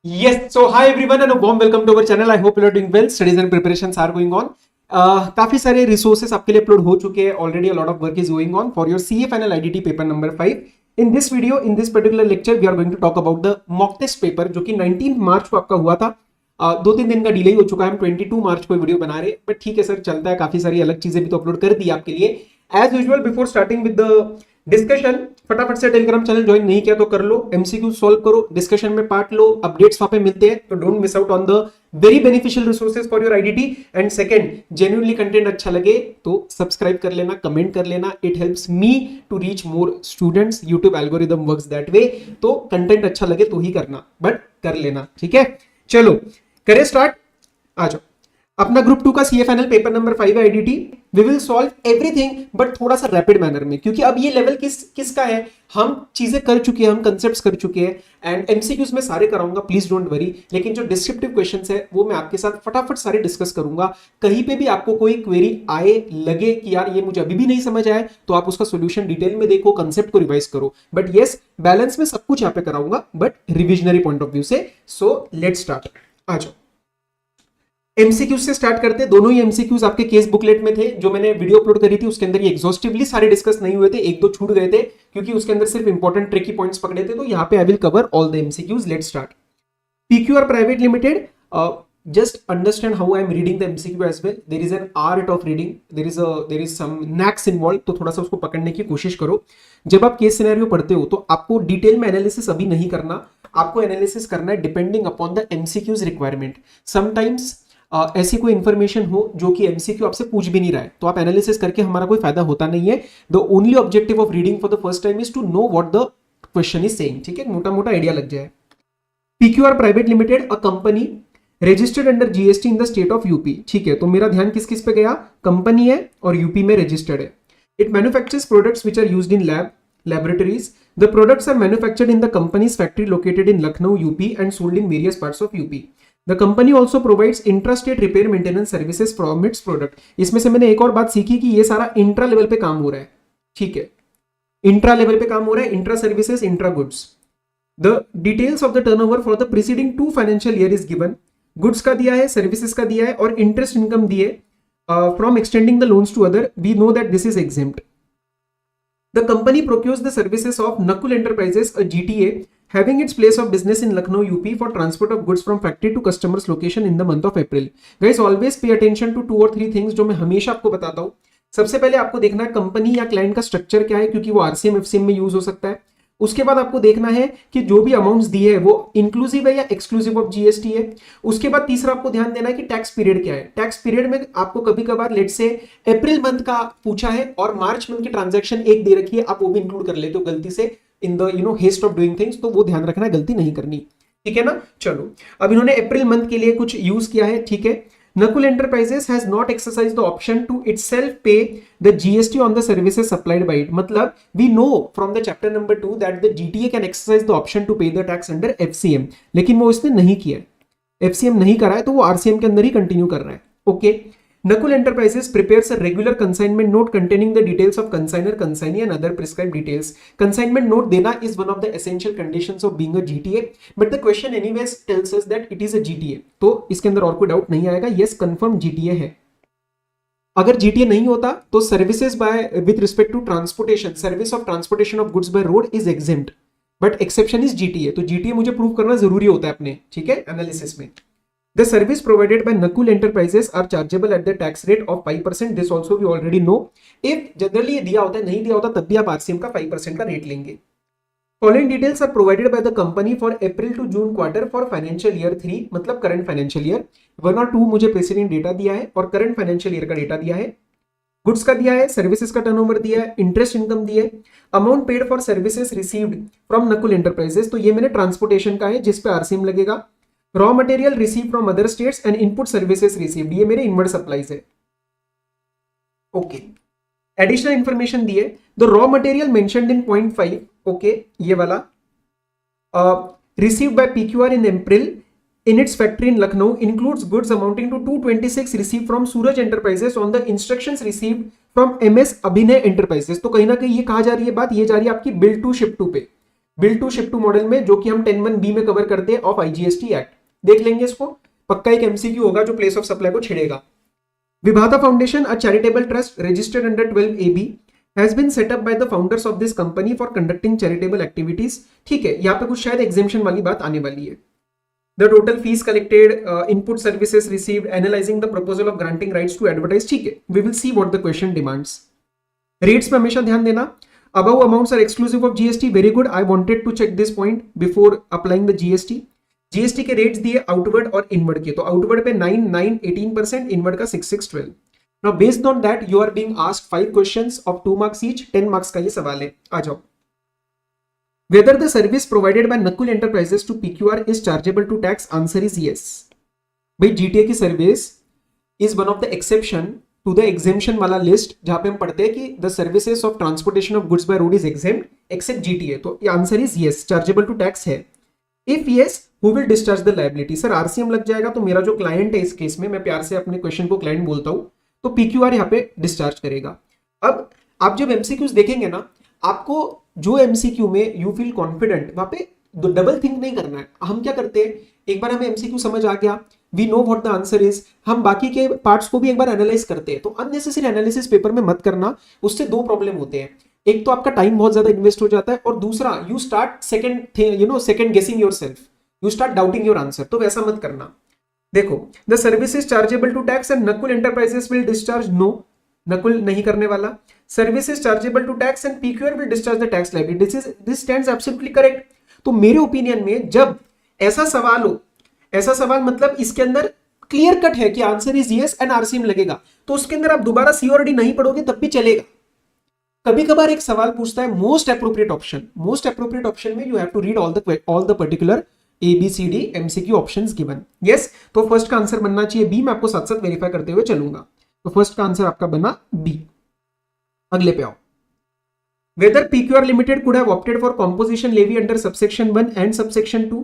Yes, so hi everyone and a warm welcome to our channel. I hope you are doing well. Studies and preparations are going on. काफी सारे resources आपके लिए upload हो चुके हैं already. A lot of work is going on for your CA final IDT paper number 5. In this video, in this particular lecture, we are going to talk about the mock test paper जो कि 19 मार्च को आपका हुआ था. 2-3 दिन का delay हो चुका है. हम 22 मार्च को वीडियो बना रहे, बट ठीक है सर, चलता है. काफी सारी अलग चीजें भी तो अपलोड कर दी आपके लिए. As usual, before starting with the discussion, फटाफट से टेलीग्राम चैनल ज्वाइन नहीं किया तो कर लो, एमसीक्यू सॉल्व करो, डिस्कशन में पार्ट लो, अपडेट्स वहां पे मिलते हैं. तो don't miss out on the very beneficial resources for your IDT. And second, genuinely content अच्छा लगे तो सब्सक्राइब कर लेना, कमेंट कर लेना. It helps me to reach more students. YouTube algorithm works that वे. तो कंटेंट अच्छा लगे तो ही करना, बट कर लेना. ठीक है, चलो करें स्टार्ट. आ जाओ. अपना ग्रुप 2 का सीए फाइनल पेपर नंबर 5 है IDT. We will solve everything but थोड़ा सा रैपिड मैनर में, क्योंकि अब ये लेवल किसका है. हम चीजें कर चुके हैं, हम कंसेप्ट्स कर चुके हैं. एंड एमसीक्यूज में सारे कराऊंगा, प्लीज डोंट वरी. लेकिन जो डिस्क्रिप्टिव क्वेश्चंस है वो मैं आपके साथ फटाफट सारे डिस्कस करूंगा. कहीं पे भी आपको कोई क्वेरी आए, लगे कि यार ये मुझे अभी भी नहीं समझ आया, तो आप उसका सोल्यूशन डिटेल में देखो, कंसेप्ट को रिवाइज करो. बट येस, बैलेंस में सब कुछ यहाँ पे कराऊंगा, but revisionary point of view से. So let's start. आ जाओ. एमसीक्यूज से स्टार्ट करते. दोनों ही एमसीक्यूज आपके केस बुकलेट में थे. जो मैंने वीडियो अपलोड करी थी उसके अंदर ये एग्जॉस्टिवली सारे डिस्कस नहीं हुए थे, एक दो छूट गए थे क्योंकि उसके अंदर सिर्फ इंपॉर्टेंट ट्रिकी पॉइंट्स पकड़े थे. तो यहाँ पे I will cover all the MCQs. Let's start. PQR private limited. Just understand how I am reading the MCQ as well. There is an art of reading. There is some knacks involved. तो थोड़ा सा उसको पकड़ने की कोशिश करो. जब आप केस सिनेरियो पढ़ते हो तो आपको डिटेल में एनालिसिस अभी नहीं करना. आपको एनालिसिस करना है depending upon the MCQ's requirement. Sometimes ऐसी कोई इंफॉर्मेशन हो जो कि एमसीक्यू आपसे पूछ भी नहीं रहा है, तो आप एनालिसिस करके हमारा कोई फायदा होता नहीं है. The only objective of reading for the first time is to know what the question is saying. ठीक है, मोटा मोटा आइडिया लग जाए. PQR private limited, a company registered under GST in the state of UP. ठीक है, तो मेरा ध्यान किस किस पे गया. कंपनी है और यूपी में रजिस्टर्ड है. It manufactures products which are used in laboratories. The products are manufactured in the company's factory located in Lucknow, UP and sold in various parts of UP. The company also provides intrastate repair maintenance services from its product. इसमें से मैंने एक और बात सीखी कि ये सारा इंट्रा लेवल पे काम हो रहा है. ठीक है, इंट्रा लेवल पे काम हो रहा है. Intra services, intra goods. The details of the turnover for the preceding 2 financial year is given. Goods का दिया है, सर्विसेज का दिया है और इंटरेस्ट इनकम दिए. From extending the loans to other, we know that this is exempt. The company procures the services of Nakul Enterprises, a GTA, having its place of business in Lucknow, UP, for transport of goods from factory to customers' location in the month of April. Guys, always pay attention to 2 or 3 things जो मैं हमेशा आपको बताता हूँ. सबसे पहले आपको देखना है कंपनी या क्लाइंट का स्ट्रक्चर क्या है, क्योंकि वो आरसीएम एफसीएम में यूज हो सकता है. उसके बाद आपको देखना है कि जो भी अमाउंट्स दिए है वो इंक्लूसिव है या एक्सक्लूसिव ऑफ जीएसटी है. उसके बाद तीसरा आपको ध्यान देना है कि टैक्स पीरियड क्या है. टैक्स पीरियड में आपको कभी कभार लेट से अप्रैल मंथ का पूछा है और मार्च मंथ की ट्रांजैक्शन एक दे रखी है, आप वो भी इंक्लूड कर लेते हो गलती से in the haste of doing things. तो वो ध्यान रखना है, गलती नहीं करनी. ठीक है ना. चलो, अब इन्होंने अप्रैल मंथ के लिए कुछ यूज किया है. ठीक है. Nakul Enterprises has not exercised the option to itself pay the GST on the services supplied by it. मतलब we know from the chapter number 2 that the GTA can exercise the option to pay the tax under FCM, लेकिन वो इसने नहीं किया है. FCM नहीं करा है तो वो RCM के अंदर ही कंटिन्यू कर रहा है. Okay. Nakul Enterprises prepares a regular consignment note containing the details of consignor, consignee and other prescribed details. Consignment note देना is one of the essential conditions of being a GTA. But the question anyways tells us that it is a GTA. तो इसके अंदर और कोई doubt नहीं आएगा. Yes, confirm GTA है. अगर GTA नहीं होता तो services by with respect to transportation, service of transportation of goods by road is exempt, but exception is GTA. तो GTA मुझे प्रूव करना जरूरी होता है अपने, ठीक है, एनालिसिस में. The service provided by Nakul Enterprises are chargeable at the tax rate of 5%. This also we already know. If generally ये दिया होता है, नहीं दिया होता तब भी आप RCM का 5% का रेट लेंगे. Following details are provided by the company for April to June quarter for financial year 3, मतलब current financial year. 1 और 2 मुझे preceding डेटा दिया है और current financial year का डेटा दिया है. गुड्स का दिया है, सर्विसेज का टर्नओवर दिया है, इंटरेस्ट इनकम दिया है. Amount paid for services received from Nakul enterprises, तो ये मैंने ट्रांसपोर्टेशन का है जिस पे आरसीएम लगेगा. Raw material receive from other states and input services received, ये मेरे इनवर्ड सप्लाईज है. ओके. एडिशनल इंफॉर्मेशन दिए. The raw material mentioned in point 5, okay, ये वाला received by PQR in April in its factory in Lucknow includes goods amounting to 226 received from Suraj Enterprises on the instructions received from MS Abhinay Enterprises. तो कहीं ना कहीं ये कहा जा रही है बात, ये जा रही है आपकी बिल टू शिप टू पे. Bill to ship to model में, जो कि हम 10(1)(b) में कवर करते हैं ऑफ आईजीएसटी एक्ट। देख लेंगे इसको, पक्का एक एमसीक्यू होगा जो प्लेस ऑफ सप्लाई को छेड़ेगा। Vibhata foundation, a charitable trust registered under 12AB has been set up by the founders of this company for conducting charitable activities। ठीक है, यहाँ पे कुछ शायद एग्जेम्पशन वाली बात आने वाली है। The total fees collected, input services received, analyzing the proposal of granting rights to advertise। ठीक है, we will see what the question demands। Rates पे हमेशा ध्यान देना। Above amounts are exclusive of GST। Very good, I wanted to check this point before applying the GST। GST के rates दिए outward और inward के, तो आउटवर्ड पे 9, 9, 18%, इनवर्ड का 6, 6, 12। Now based on that you are being asked 5 questions of 2 marks each, 10 marks का ये सवाल है। आ जाओ। Whether the service provided by Nakul Enterprises to PQR is chargeable to tax? Answer is yes। भाई GTA की service is one of the exception to the exemption वाला list, जहां पे हम पढ़ते हैं कि the services of transportation of goods by road is exempt except GTA। तो ये answer is yes, chargeable to tax है। If yes, who will discharge the liability? Sir RCM लग जाएगा, तो मेरा जो क्लाइंट है इस केस में, मैं प्यार से अपने क्वेश्चन को क्लाइंट बोलता हूं, तो पीक्यूआर यहाँ पे डिस्चार्ज करेगा। अब आप जब एमसीक्यूज देखेंगे ना, आपको जो एमसीक्यू में यू फील कॉन्फिडेंट, वहां पे डबल थिंक नहीं करना है। हम क्या करते हैं, एक बार हमें एमसीक्यू समझ आ गया, we know what the answer is, हम बाकी के पार्ट्स को भी एक बार एनालाइज करते हैं। तो अननेसेसरी एनालिसिस पेपर में मत करना, उससे दो प्रॉब्लम होते हैं। एक तो आपका टाइम बहुत ज्यादा इन्वेस्ट हो जाता है, और दूसरा you start second guessing yourself, you start doubting your answer. तो वैसा मत करना। देखो, the service is chargeable to tax and Nakul enterprises will discharge. No, Nakul नहीं करने वाला। Service is chargeable to tax and PQR will discharge the tax liability. This stands absolutely correct. तो मेरे ओपिनियन में जब ऐसा सवाल हो, ऐसा सवाल मतलब इसके अंदर क्लियर कट है कि answer is yes and RCM लगेगा, तो उसके अंदर आप दोबारा सी और डी नहीं पढ़ोगे तब भी चलेगा। कभी कभार एक सवाल पूछता है most appropriate option. Most appropriate option में you have to read all the particular ABCD MCQ options given. Yes, तो फर्स्ट का आंसर बनना चाहिए बी। मैं आपको साथ साथ वेरीफाई करते हुए चलूंगा। तो फर्स्ट का आंसर आपका बना बी। अगले पे आओ। Whether PQR limited could have opted for composition levy under subsection 1 and subsection 2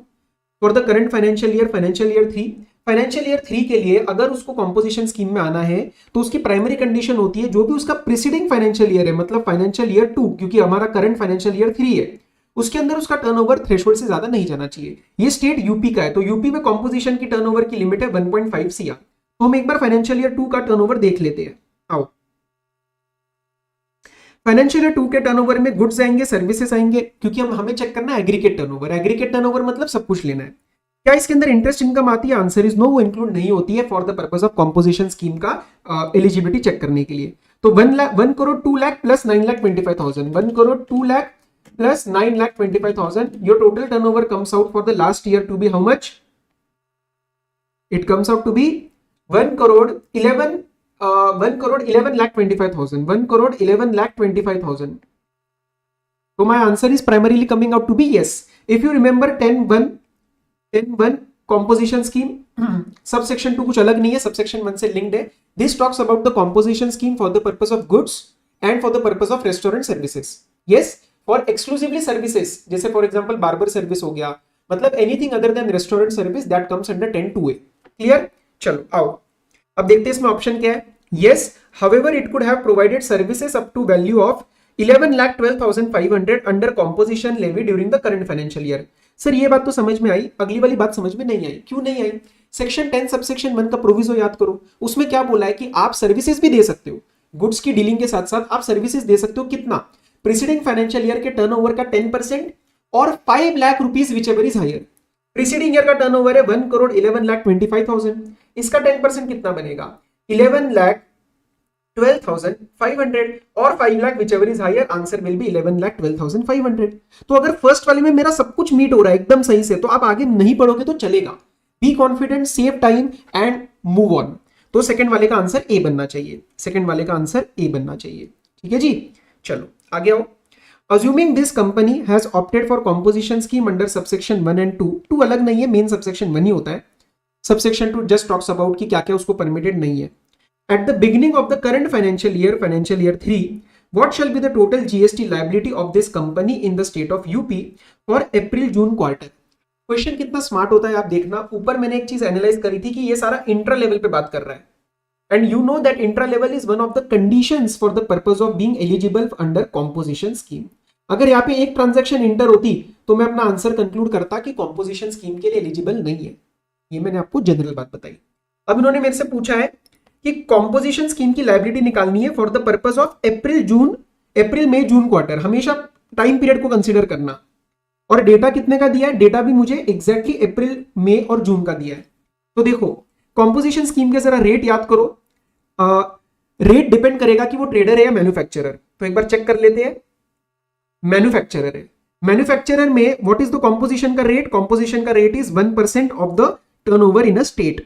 for the current financial year 3। Financial year 3 के लिए अगर उसको कंपोजिशन स्कीम में आना है, तो उसकी प्राइमरी कंडीशन होती है जो भी उसका प्रीसीडिंग फाइनेंशियल ईयर है, मतलब फाइनेंशियल ईयर 2, क्योंकि हमारा करंट फाइनेंशियल ईयर 3 है, उसके अंदर उसका टर्नओवर थ्रेशोल्ड से ज्यादा नहीं जाना चाहिए। ये स्टेट यूपी का है, तो यूपी में कंपोजिशन की टर्नओवर की लिमिट है 1.5 CR। तो हम एक बार फाइनेंशियल ईयर 2 का टर्नओवर देख लेते हैं। आओ, फाइनेंशियल ईयर 2 के टर्नओवर में गुड्स आएंगे, सर्विसेज आएंगे, क्योंकि हमें चेक करना है एग्रीगेट टर्नओवर। एग्रीगेट टर्नओवर मतलब सब कुछ लेना है। क्या इसके अंदर इंटरेस्ट इनकम आती है? आंसर इज नो, वो इंक्लूड नहीं होती है for the purpose of composition scheme का एलिजिबिलिटी चेक करने के लिए। तो 1 crore 2 lakh plus 9,25,000, 1 crore 2 lakh plus 9,25,000, your total turnover comes out for the last year to be how much? It comes out to be 1 crore 11 lakh 25,000, 1 crore 11 lakh 25,000. So my answer is primarily coming out to be yes. If you remember 10.1 composition scheme, subsection 2 कुछ अलग नहीं है, subsection 1 से linked है. This talks about the composition scheme for the purpose of goods and for the purpose of restaurant services. Yes. For exclusively services, जैसे for example barber service हो गया, मतलब anything other than restaurant service that comes under 10(2)(a। Clear? चलो आओ, अब देखते हैं इसमें ऑप्शन क्या है। Yes, however it could have provided services up to value of 11,12,500 under composition levy during the current financial year. Sir ये बात तो समझ में आई, अगली वाली बात समझ में नहीं आई। क्यों नहीं आई? सेक्शन 10 सबसेक्शन 1 का प्रोविजो याद करो, उसमें क्या बोला है कि आप सर्विसेज भी दे सकते हो, गुड्स की डीलिंग के साथ साथ आप सर्विसेज दे सकते हो। कितना? प्रीसीडिंग फाइनेंशियल ईयर के टर्नओवर का 10% और 5 lakh rupees whichever is higher. Preceding year का टर्नओवर है 1 करोड़ 11,25,000, इसका 10% कितना बनेगा? 11,12,500 और 5 lakh whichever is higher, answer will be 11,12,500। तो अगर फर्स्ट वाले में मेरा सब कुछ मीट हो रहा है एकदम सही से, तो आप आगे नहीं पढ़ोगे तो चलेगा। Be confident, save time and move on. तो सेकंड वाले का आंसर ए बनना चाहिए, सेकंड वाले का आंसर ए बनना चाहिए। ठीक है जी, चलो आगे आओ। Assuming this company has opted for composition scheme under subsection 1 and 2, 2 अलग नहीं है, मेन सबसेक्शन 1 ही होता है। सबसेक्शन 2 just talks about कि क्या क्या उसको परमिटेड नहीं है। At the beginning of the current financial year 3, what shall be the total GST liability of this company in the state of UP for April-June quarter? Question कितना smart होता है आप देखना। ऊपर मैंने एक चीज एनालाइज करी थी कि ये सारा इंट्रा लेवल पे बात कर रहा है, and you know that intra level is one of the conditions for the purpose of being eligible under composition scheme. अगर यहाँ पे एक ट्रांजैक्शन इंटर होती तो मैं अपना आंसर कंक्लूड करता कि कॉम्पोजिशन स्कीम के लिए एलिजिबल नहीं है। ये मैंने आपको जनरल बात बताई। अब इन्होंने मेरे से पूछा है कि कॉम्पोजिशन स्कीम की लायबिलिटी निकालनी है for the purpose of April May June quarter, हमेशा टाइम पीरियड को कंसीडर करना। और डेटा कितने का दिया है? डेटा भी मुझे एग्जैक्टली अप्रैल मई और जून का दिया है। तो देखो कॉम्पोजिशन स्कीम के जरा रेट याद करो। रेट डिपेंड करेगा कि वो ट्रेडर है या मैन्युफैक्चरर। तो एक बार चेक कर लेते हैं। मैन्युफैक्चरर है, मैन्युफैक्चरर में व्हाट इज द कॉम्पोजिशन का रेट? कॉम्पोजिशन का rate is 1% of the turnover in a state.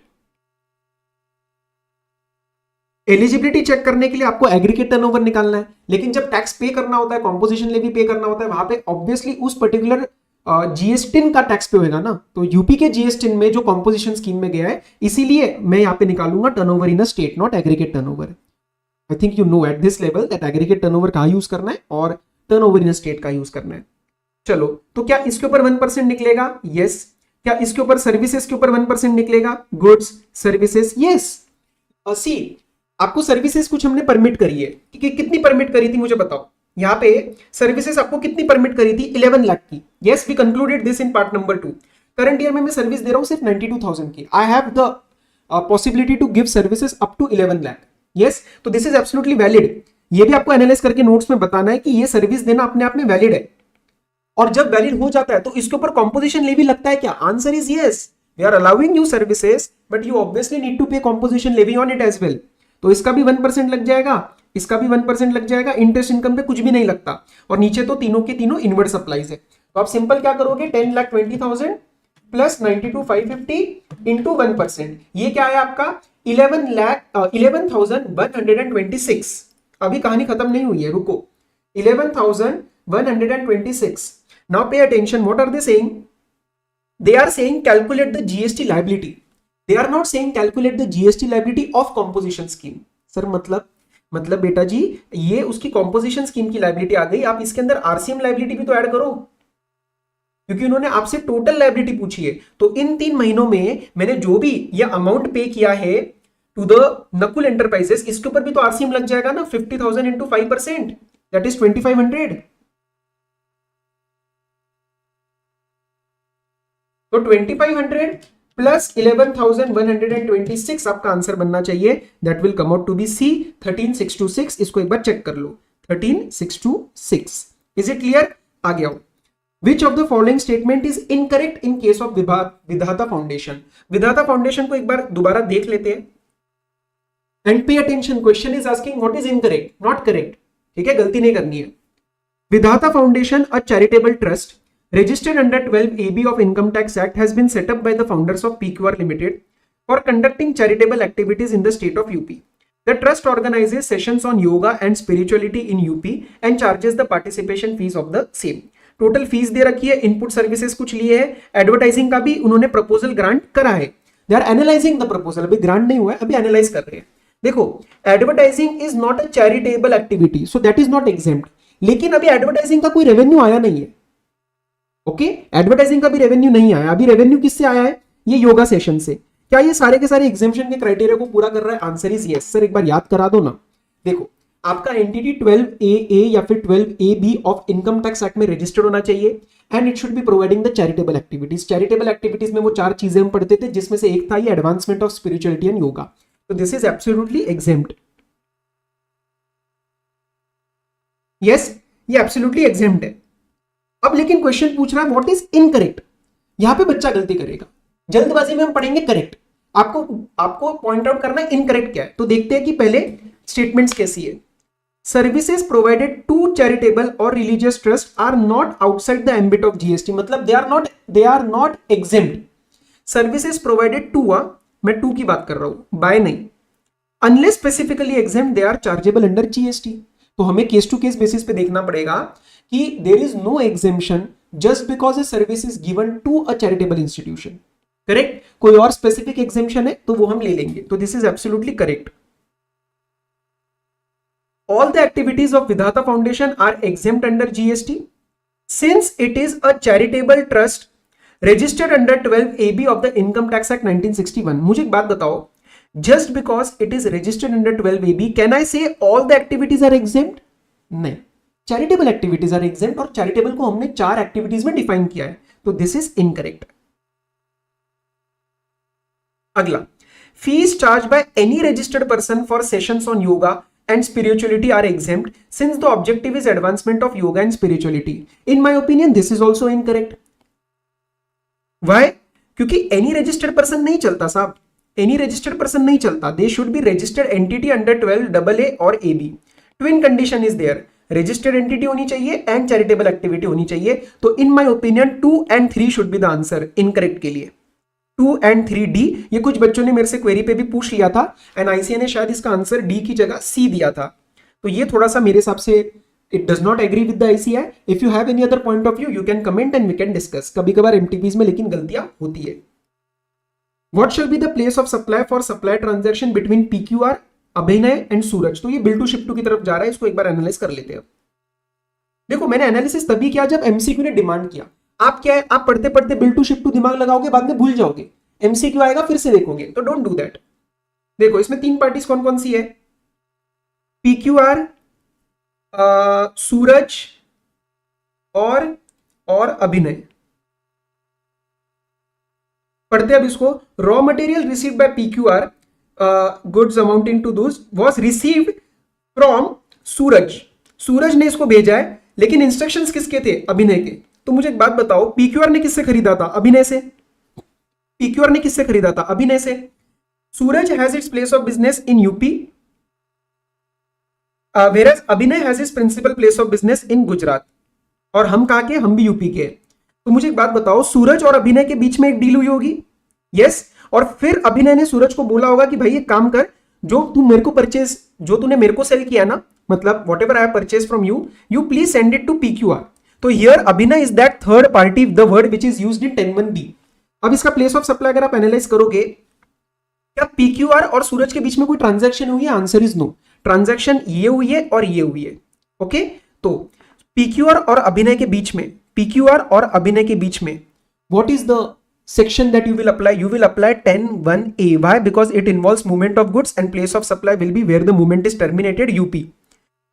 Eligibility check करने के लिए आपको एग्रीगेट टर्नओवर निकालना है, लेकिन जब टैक्स पे करना होता है, कॉम्पोजिशन लेवी पे करना होता है, वहां पे ऑब्वियसली उस पर्टिकुलर जीएसटिन का टैक्स पे होगा ना। तो यूपी के जीएसटिन में जो कॉम्पोजिशन स्कीम में गया है, इसीलिए मैं यहाँ पे निकालूंगा turnover in a state, not aggregate turnover. I think you know at this level that aggregate turnover कहाँ यूज करना है और टर्नओवर इन अ स्टेट का यूज करना है। चलो, तो क्या इसके ऊपर 1% निकलेगा? यस। क्या इसके ऊपर सर्विसेज के ऊपर 1% निकलेगा? Goods services, yes. सी, आपको सर्विसेज कुछ हमने परमिट करी है, कि कितनी परमिट करी थी मुझे बताओ। यहाँ पे सर्विसेज आपको कितनी परमिट करी थी? 11 लाख की। Yes, we concluded this in part number 2। Current year में मैं सर्विस दे रहा हूं सिर्फ 92,000 की। I have the possibility to give services up to 11 lakh. Yes, तो दिस इज एब्सोल्युटली वैलिड। ये भी आपको एनालाइज करके नोट्स में बताना है कि ये सर्विस देना अपने आप में वैलिड है। और जब वैलिड हो जाता है तो इसके ऊपर कॉम्पोजिशन लेवी लगता है क्या? Answer is yes. We are allowing you services but you obviously need to pay composition levy on it as well. तो इसका भी 1% लग जाएगा, इसका भी 1% लग जाएगा। इंटरेस्ट इनकम पे कुछ भी नहीं लगता। और नीचे तो तीनों के तीनों इनवर्ट सप्लाईज है। तो आप सिंपल क्या करोगे? 10,20,000 प्लस 92,550 इंटू 1%। ये क्या है आपका? 11,126। अभी कहानी खत्म नहीं हुई है, रुको। 11,126। Now pay attention, what are they saying? They are saying calculate the GST liability. They are not saying calculate the GST liability of composition scheme. Sir मतलब बेटा जी, ये उसकी composition scheme की liability आ गई। आप इसके अंदर RCM liability भी तो ऐड करो, क्योंकि उन्होंने आपसे टोटल liability पूछी है। तो इन 3 महीनों में मैंने जो भी ये अमाउंट पे किया है टू द नकुल एंटरप्राइजेस, इसके ऊपर भी तो RCM लग जाएगा ना। 50,000 इंटू 5%, दैट इज 2,500। तो 2,500 प्लस 11,126 आपका आंसर बनना चाहिए। That will come out to be C, 13,626। इसको एक बार चेक कर लो, 13,626। Is it clear? आगे आओ। Which of the following statement is incorrect in case of विधाता फाउंडेशन? विधाता फाउंडेशन को एक बार दोबारा देख लेते हैं। And pay attention, question is asking what is incorrect, not correct. ठीक है, गलती नहीं करनी है। विधाता foundation, a charitable trust registered under 12AB of Income Tax Act, has been set up by the founders of PQR Limited for conducting charitable activities in the state of UP. The trust organizes sessions on yoga and spirituality in UP and charges the participation fees of the same. Total fees दे रखी है, input services कुछ लिए है, advertising का भी उन्होंने proposal grant करा है। They are analysing the proposal, अभी ग्रांट नहीं हुआ है, अभी एनालाइज कर रहे हैं। देखो, advertising is not a charitable activity, so that is not exempt. लेकिन अभी एडवर्टाइजिंग का कोई रेवेन्यू आया नहीं है। ओके, एडवर्टाइजिंग का भी रेवेन्यू नहीं आया। अभी रेवेन्यू किससे आया है? ये योगा सेशन से। क्या ये सारे के सारे एग्जेम्पशन के क्राइटेरिया को पूरा कर रहा है? Answer is yes. सर एक बार याद करा दो ना। देखो, आपका एंटिटी 12AA या फिर 12AB of income tax act में रजिस्टर्ड होना चाहिए and it should be providing the charitable activities. Charitable activities में वो 4 चीजें हम पढ़ते थे, जिसमें से एक था ये advancement of spirituality and yoga. तो this is absolutely exempt. Yes, ये एब्सोल्युटली एग्जेम्प्ट है। अब लेकिन क्वेश्चन पूछ रहा है व्हाट इज इनकरेक्ट। यहां पे बच्चा गलती करेगा, जल्दबाजी में हम पढ़ेंगे करेक्ट। आपको पॉइंट आउट करना है इनकरेक्ट क्या है। तो देखते हैं कि पहले स्टेटमेंट्स कैसी है। सर्विसेज प्रोवाइडेड टू चैरिटेबल और religious trust are not outside the ambit of GST, मतलब they are not exempt. Services provided to, मैं टू की बात कर रहा हूं, बाय नहीं। Unless specifically exempt they are chargeable under GST. तो हमें केस टू केस बेसिस पे देखना पड़ेगा कि there is no exemption just because a service is given to a charitable institution. Correct? कोई और स्पेसिफिक एग्जेम्पशन है तो वो हम ले लेंगे। तो this is absolutely correct. All the activities of Vidhata Foundation are exempt under GST since it is a charitable trust registered under 12AB of the Income Tax Act 1961. मुझे एक बात बताओ, just because it is registered under 12AB, can I say all the activities are exempt? नहीं, charitable activities are exempt, और charitable को हमने 4 activities में define किया है, तो दिस इज इनकरेक्ट। अगला, fees charge by any registered person for sessions on yoga and spirituality are exempt since the objective is advancement of yoga and spirituality. In my opinion this is also incorrect. Why? क्योंकि any registered person नहीं चलता साहब, any registered person नहीं चलता, they should be registered entity under 12 AA और AB। Twin condition is there, registered entity होनी चाहिए and charitable activity होनी चाहिए। तो in my opinion 2 and 3 should be the answer incorrect के लिए। 2 and 3 D। ये कुछ बच्चों ने मेरे से क्वेरी पे भी पूछ लिया था एंड ICA ने शायद इसका आंसर D की जगह C दिया था, तो ये थोड़ा सा मेरे हिसाब से it does not agree with the ICA। If you have any other point of view you can comment and we can discuss. कभी कभार MTPs में लेकिन गलतियां होती है। What shall be the place of supply for supply transaction between PQR, Abhinay and Suraj? तो ये bill to ship to की तरफ जा रहा है, इसको एक बार एनालाइज कर लेते हैं। देखो मैंने एनालिसिस तभी किया जब MCQ ने डिमांड किया। आप क्या है, आप पढ़ते पढ़ते बिल टू शिप टू दिमाग लगाओगे, बाद में भूल जाओगे, MCQ आएगा फिर से देखोगे, तो डोंट डू दैट। देखो इसमें 3 पार्टीज कौन कौन सी है, PQR, सूरज और अभिनय। पढ़ते अब इसको। Raw material received by PQR, goods amounting to those was received from Suraj. Suraj ने इसको भेजा है, लेकिन इंस्ट्रक्शंस किसके थे, अभिनय के। तो मुझे एक बात बताओ, PQR ने किससे खरीदा था, अभिनय से। PQR ने किससे खरीदा था, अभिनय से। Suraj has its place of business in UP, whereas Abhinay has its principal place of business in Gujarat. और हम कहां के, हम भी यूपी के। तो मुझे एक बात बताओ, सूरज और अभिनय के बीच में एक डील हुई होगी, यस। और फिर अभिनय ने सूरज को बोला होगा कि भाई एक काम कर, जो तूने मेरे को सेल किया ना, मतलब whatever I have purchase from you please send it to PQR। तो here Abhinay is that third party, the word which is used in 10(1)(b). अब इसका प्लेस ऑफ सप्लाई अगर आप एनालाइज करोगे, क्या PQR और सूरज के बीच में कोई ट्रांजैक्शन हुई है, आंसर इज नो। ट्रांजैक्शन ये हुई है और ये हुई है, ओके। तो PQR और अभिनय के बीच में, PQR और अभिनय के बीच में what is the section that you will apply? You will apply 10(1)(a). Why? Because it involves movement of goods and place of supply will be where the movement is terminated, UP।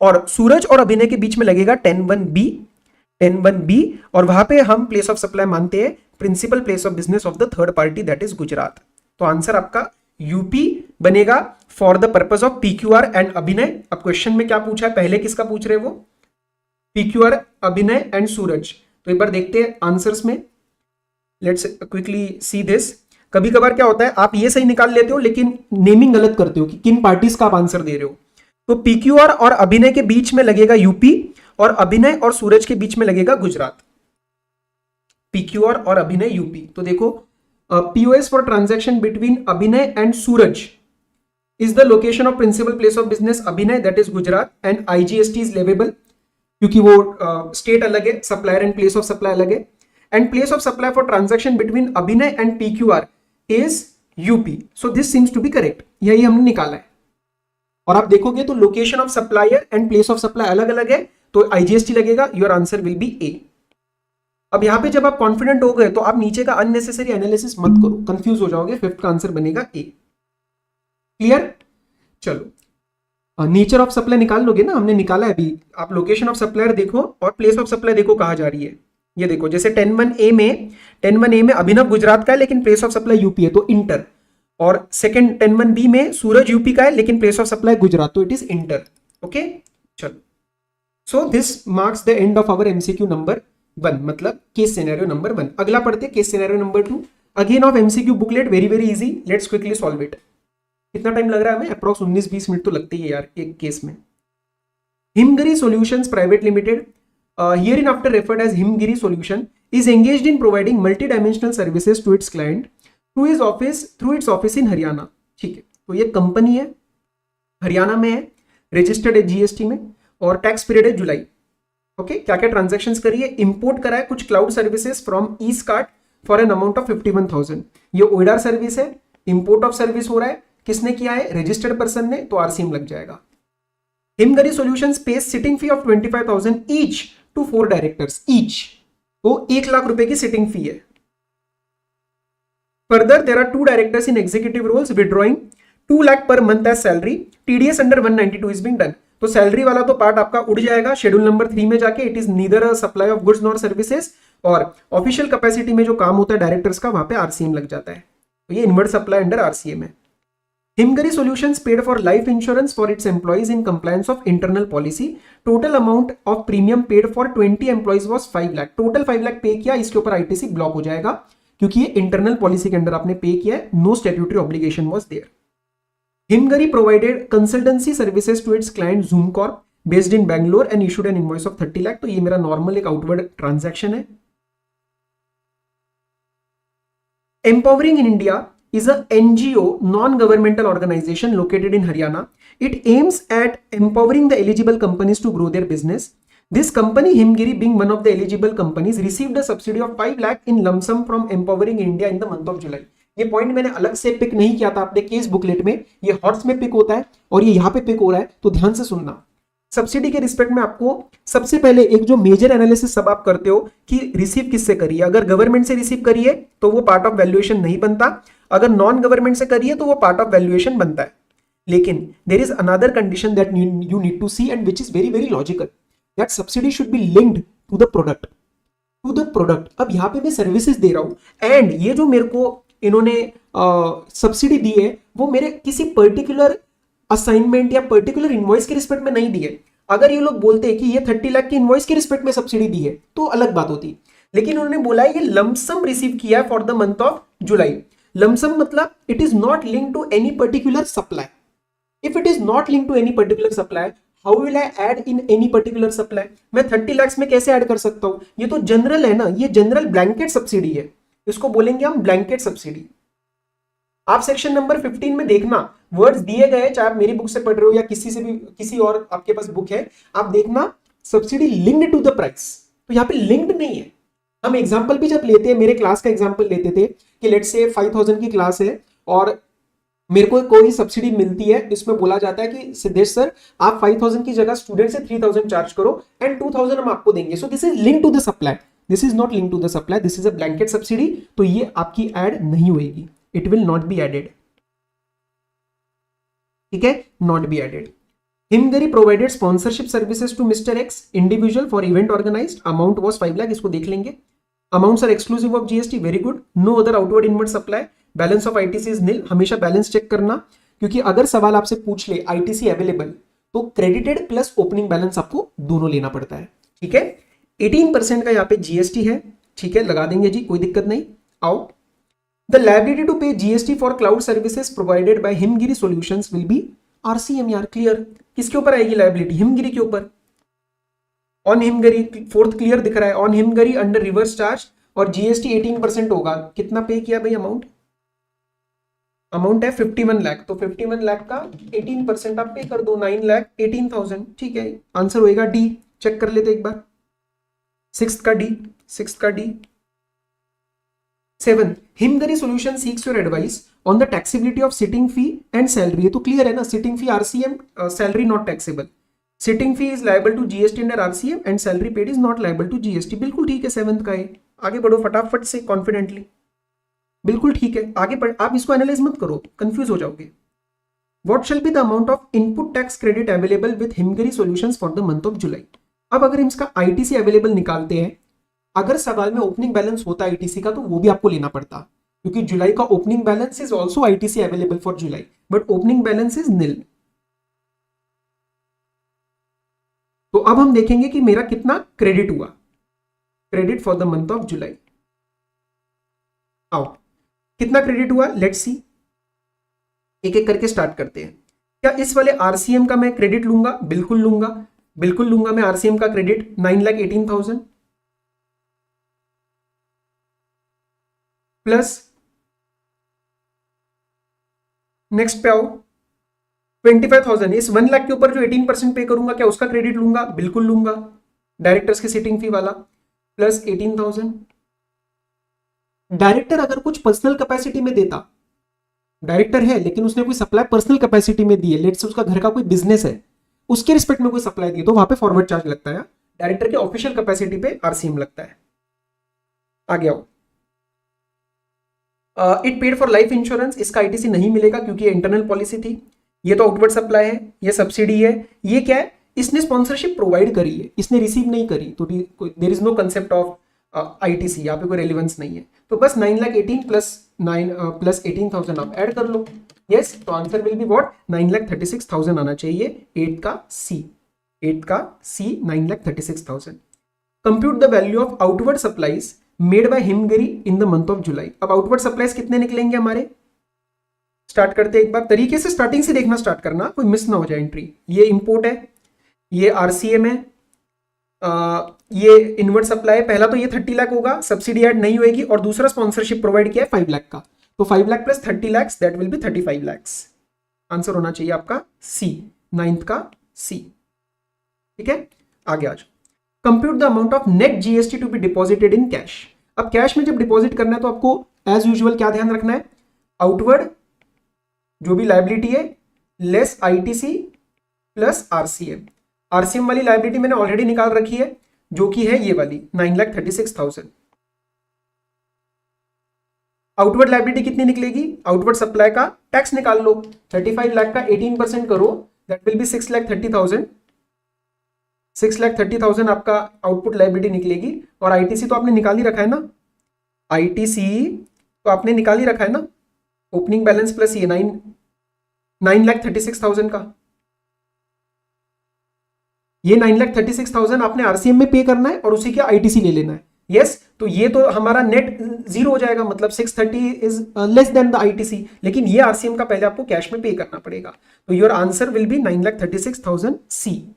और सूरज और अभिनय के बीच में लगेगा 10(1)(b), और वहां पे हम प्लेस ऑफ सप्लाई मानते हैं principal place of business of the third party, that is Gujarat. तो आंसर आपका यूपी बनेगा for the purpose of PQR and Abhinay. अब क्वेश्चन में क्या पूछा है, पहले किसका पूछ रहे वो, PQR, अभिनय एंड सूरज। तो एक बार देखते हैं आंसर्स में, लेट्स क्विकली सी दिस। कभी कभार क्या होता है, आप ये सही निकाल लेते हो लेकिन नेमिंग गलत करते हो कि किन पार्टीज का आप आंसर दे रहे हो। तो PQR और अभिनय के बीच में लगेगा यूपी, और अभिनय और सूरज के बीच में लगेगा गुजरात। PQR और अभिनय यूपी। तो देखो POS for transaction between Abhinay and Suraj is the location of principal place of business Abhinay, that is Gujarat, and IGST is leviable क्योंकि वो स्टेट अलग है, supplier and place of supply अलग है। And place of supply for transaction between Abhinay and PQR is UP. So this seems to be correct. यही हमने निकाला है। और आप देखोगे तो location of supplier and place of supply अलग अलग है, तो IGST लगेगा, your answer will B A। अब यहां पे जब आप कॉन्फिडेंट हो गए तो आप नीचे का अननेसेसरी एनालिसिस मत करो, कंफ्यूज हो जाओगे। 5th का आंसर बनेगा A। क्लियर? चलो नेचर ऑफ सप्लाई निकाल लोगे ना, हमने निकाला है अभी। आप लोकेशन ऑफ सप्लायर देखो और प्लेस ऑफ सप्लाई देखो कहां जा रही है। ये देखो जैसे 10(1)(a) में अभिनव गुजरात का है लेकिन प्लेस ऑफ सप्लाई यूपी है, तो इंटर। और सेकंड 10(1)(b) में सूरज यूपी का है लेकिन प्लेस ऑफ सप्लाई गुजरात, तो इट इज इंटर। ओके चलो, so this marks the end of our MCQ number 1, मतलब केस सिनेरियो नंबर 1। अगला पढ़ते case scenario number 2, again of MCQ booklet, very very easy. Let's quickly solve it. कितना time लग रहा है हमें, approx 19-20 minute तो लगते ही है यार एक केस में। Himgiri solutions private limited, hereinafter referred as Himgiri Solution, is engaged in providing multi-dimensional services to its client through its office in Haryana. ठीक है, तो ये कंपनी है, हरियाणा में है, रजिस्टर्ड है GST में, और टैक्स पीरियड है जुलाई। ओके, क्या क्या ट्रांजेक्शंस करी है, इंपोर्ट करा है कुछ क्लाउड सर्विसेज फ्रॉम ईस्कार्ट फॉर एन अमाउंट ऑफ 51,000। ये ओडार सर्विस है, इंपोर्ट ऑफ सर्विस हो रहा है, किसने किया है, रजिस्टर्ड पर्सन ने, तो RCM लग जाएगा। Himgiri solutions pays sitting fee of 25,000 each to 4 directors each, तो 1 लाख रुपए की सिटिंग फी है। Further there are 2 directors in executive roles withdrawing 2 lakh per month as salary, TDS under 192 is being done. तो salary वाला तो पार्ट आपका उड़ जाएगा शेड्यूल नंबर 3 में जाके। It is neither a supply of goods nor services, और ऑफिशियल कैपेसिटी में जो काम होता है डायरेक्टर्स का वहां पे आरसीएम लग जाता है, तो ये इनवर्ट सप्लाई अंडर आरसीएम है। Himgiri Solutions paid for life insurance for its employees in compliance of internal policy. Total amount of premium paid for 20 employees was 5 lakh. Total 5 lakh पे किया, इसके ऊपर आईटीसी ब्लॉक हो जाएगा क्योंकि ये internal policy के अंदर आपने पे किया है, no statutory obligation was there. Himgiri provided consultancy services to its client Zoom Corp based in Bangalore and issued an invoice of 30 lakh। तो ये मेरा नॉर्मल एक आउटवर्ड ट्रांजैक्शन है। Empowering in India is a NGO, non-governmental organization located in Haryana. It aims at empowering the eligible companies to grow their business. This company, Himgiri, being one of the eligible companies, received a subsidy of 5 lakh in lump sum from Empowering India in the month of July. ये point मैंने अलग से pick नहीं किया था अपने case booklet में, ये हॉट्स में पिक होता है और ये यहाँ पे पिक हो रहा है, तो ध्यान से सुनना। सब्सिडी के रिस्पेक्ट में आपको सबसे पहले एक जो मेजर एनालिसिस सब आप करते हो कि रिसीव किससे करिए। अगर गवर्नमेंट से रिसीव करिए तो वो पार्ट ऑफ वैल्यूएशन नहीं बनता, अगर नॉन गवर्नमेंट से करिए तो वो पार्ट ऑफ वैल्यूएशन बनता है। लेकिन there is another condition that you need to see and which is very very logical, that subsidy should be linked to the product, to the product. अब यहाँ पे मैं सर्विसेज दे रहा हूं एंड ये जो मेरे को इन्होंने सब्सिडी दी है वो मेरे किसी पर्टिकुलर असाइनमेंट या पर्टिकुलर इनवॉइस के रिस्पेक्ट में नहीं दी है। अगर ये लोग बोलते हैं कि ये 30 लाख की इनवॉइस के रिस्पेक्ट में सब्सिडी दी है तो अलग बात होती, लेकिन उन्होंने बोला है ये लमसम रिसीव किया है for the month of July. Lump sum मतलब it is not link to any particular supply. If it is not link to any particular supply, how will I add in any particular supply? मैं 30 लाख में कैसे add कर सकता हूं? ये तो general है ना, ये जनरल ब्लैंकेट सब्सिडी है, इसको बोलेंगे हम ब्लैंकेट सब्सिडी। आप सेक्शन नंबर 15 में देखना, वर्ड्स दिए गए, चाहे आप मेरी बुक से पढ़ रहे हो या किसी से भी, किसी और आपके पास बुक है, आप देखना subsidy linked to the price, तो यहाँ पे लिंक्ड नहीं है। हम एग्जांपल भी जब लेते हैं, मेरे क्लास का एग्जांपल लेते थे कि लेट्स से 5000 की क्लास है और मेरे को कोई सब्सिडी मिलती है, इसमें बोला जाता है कि सिद्धेश सर आप 5000 की जगह स्टूडेंट से 3000 चार्ज करो एंड 2000 हम आपको देंगे। So this is link to the supply, this is not link to the supply, this is a blanket subsidy, तो ये आपकी ऐड नहीं होगी, it will not be added. ठीक है, not be added. Himgiri provided sponsorship services to Mr. X individual for event organized. Amount was 5 lakh, इसको देख लेंगे। Amounts are exclusive of GST, very good. No other outward inward supply. Balance of ITC is nil. हमेशा balance check करना, क्योंकि अगर सवाल आपसे पूछ ले ITC अवेलेबल तो क्रेडिटेड प्लस ओपनिंग बैलेंस आपको दोनों लेना पड़ता है। ठीक है, 18% का यहाँ पे GST है, ठीक है, लगा देंगे जी, कोई दिक्कत नहीं। आओ, The liability to pay GST for cloud services provided by Himgiri Solutions will be RCM। यार क्लियर, किसके ऊपर आएगी लाइबिलिटी? हिमगिरी के ऊपर। ऑन हिमगिरी, फोर्थ क्लियर दिख रहा है, on Himgiri under reverse charge, और जीएसटी 18% होगा। कितना पे किया भाई अमाउंट? अमाउंट है 51 लाख, तो 51 लाख का 18% आप पे कर दो, 9,18,000। ठीक है, आंसर होएगा डी। चेक कर लेते एक बार, सिक्स्थ का डी, सिक्स्थ का D. 7, Himgiri Solution seeks your advice on the taxability of sitting fee and salary। ये तो क्लियर है ना, sitting fee RCM, salary not taxable। Sitting fee is liable to GST under RCM and salary paid is not liable to GST। बिल्कुल ठीक है, 7th का है। आगे बढ़ो फटाफट से, कॉन्फिडेंटली, बिल्कुल ठीक है, आगे बढ़। आप इसको एनालाइज मत करो, कंफ्यूज हो जाओगे। What shall be the amount of input tax credit available with Himgiri Solutions for the month of July? अब अगर हम इसका ITC अवेलेबल निकालते हैं, अगर सवाल में ओपनिंग बैलेंस होता है आईटीसी का तो वो भी आपको लेना पड़ता, क्योंकि जुलाई का opening balance is also ITC available for July, but opening balance is निल। तो अब हम देखेंगे कि मेरा कितना क्रेडिट हुआ, credit for the month of जुलाई। आओ, कितना क्रेडिट हुआ, लेट्स सी, एक एक करके स्टार्ट करते हैं। क्या इस वाले आरसीएम का मैं क्रेडिट लूंगा? बिल्कुल लूंगा, बिल्कुल लूंगा मैं आरसीएम का क्रेडिट, 9,18,000 प्लस, नेक्स्ट पे आओ, 25,000। इस 1 लाख के ऊपर जो 18% पे करूंगा, क्या उसका क्रेडिट लूंगा? बिल्कुल लूंगा, डायरेक्टर्स की सिटिंग फी वाला, प्लस 18,000। डायरेक्टर अगर कुछ पर्सनल कैपेसिटी में देता, डायरेक्टर है लेकिन उसने कोई सप्लाई पर्सनल कैपेसिटी में दी है, लेट्स से उसका घर का कोई बिजनेस है, उसके रिस्पेक्ट में कोई सप्लाई दी, तो वहां पे फॉरवर्ड चार्ज लगता है। डायरेक्टर के ऑफिशियल कैपेसिटी पे आरसीएम लगता है। आगे आओ, it paid for life insurance, इसका आईटीसी नहीं मिलेगा क्योंकि ये इंटरनल पॉलिसी थी। ये तो आउटवर्ड सप्लाई है, ये सब्सिडी है, ये क्या है, इसने स्पॉन्सरशिप प्रोवाइड करी है, इसने रिसीव नहीं करी, तो there is no concept of ITC, यहाँ पे कोई रेलिवेंस नहीं है। तो बस 9,18,000 प्लस 18,000 आप ऐड कर लो। यस, तो आंसर विल बी व्हाट, 9,36,000 आना चाहिए। 8 का सी, 9,36,000। Compute the value of outward supplies made by Himgiri in the month of जुलाई। अब आउटवर्ड सप्लाईज कितने निकलेंगे हमारे, स्टार्ट करते हैं एक बार तरीके से, स्टार्टिंग से देखना स्टार्ट करना, कोई मिस ना हो जाए एंट्री। ये इंपोर्ट है, ये आरसीएम है, ये इनवर्ट सप्लाई। पहला तो ये 30 लाख होगा, सब्सिडी ऐड नहीं होगी, और दूसरा स्पॉन्सरशिप प्रोवाइड किया है 5 लाख का, तो 5 lakh plus 30 lakh that will be 35 lakh. Answer होना चाहिए आपका सी, 9th का सी। ठीक है, आगे आ जाओ। Compute the amount of net GST to be deposited in cash. अब कैश में जब डिपॉजिट करना है तो आपको एज यूजुअल क्या ध्यान रखना है, आउटवर्ड जो भी लायबिलिटी है less ITC plus RCM. RCM वाली लायबिलिटी मैंने ऑलरेडी निकाल रखी है, जो कि है ये वाली 9,36,000। आउटवर्ड लायबिलिटी कितनी निकलेगी, आउटवर्ड सप्लाई का टैक्स निकाल लो, 35 लाख का 18% करो, दैट विल बी 6,30,000। 6,30,000 आपका आउटपुट लायबिलिटी निकलेगी। और आईटीसी तो आपने निकाल ही रखा है ना, आईटीसी तो आपने निकाल ही रखा है ना, ओपनिंग बैलेंस प्लस ये 9,36,000 का, ये 9,36,000 आपने आरसीएम में पे करना है और उसी का आईटीसी ले लेना है। यस, तो ये तो हमारा नेट जीरो हो जाएगा, मतलब 630 is less than the ITC, लेकिन ये आरसीएम का पहले आपको कैश में पे करना पड़ेगा। तो your answer will be 9,36,000 C,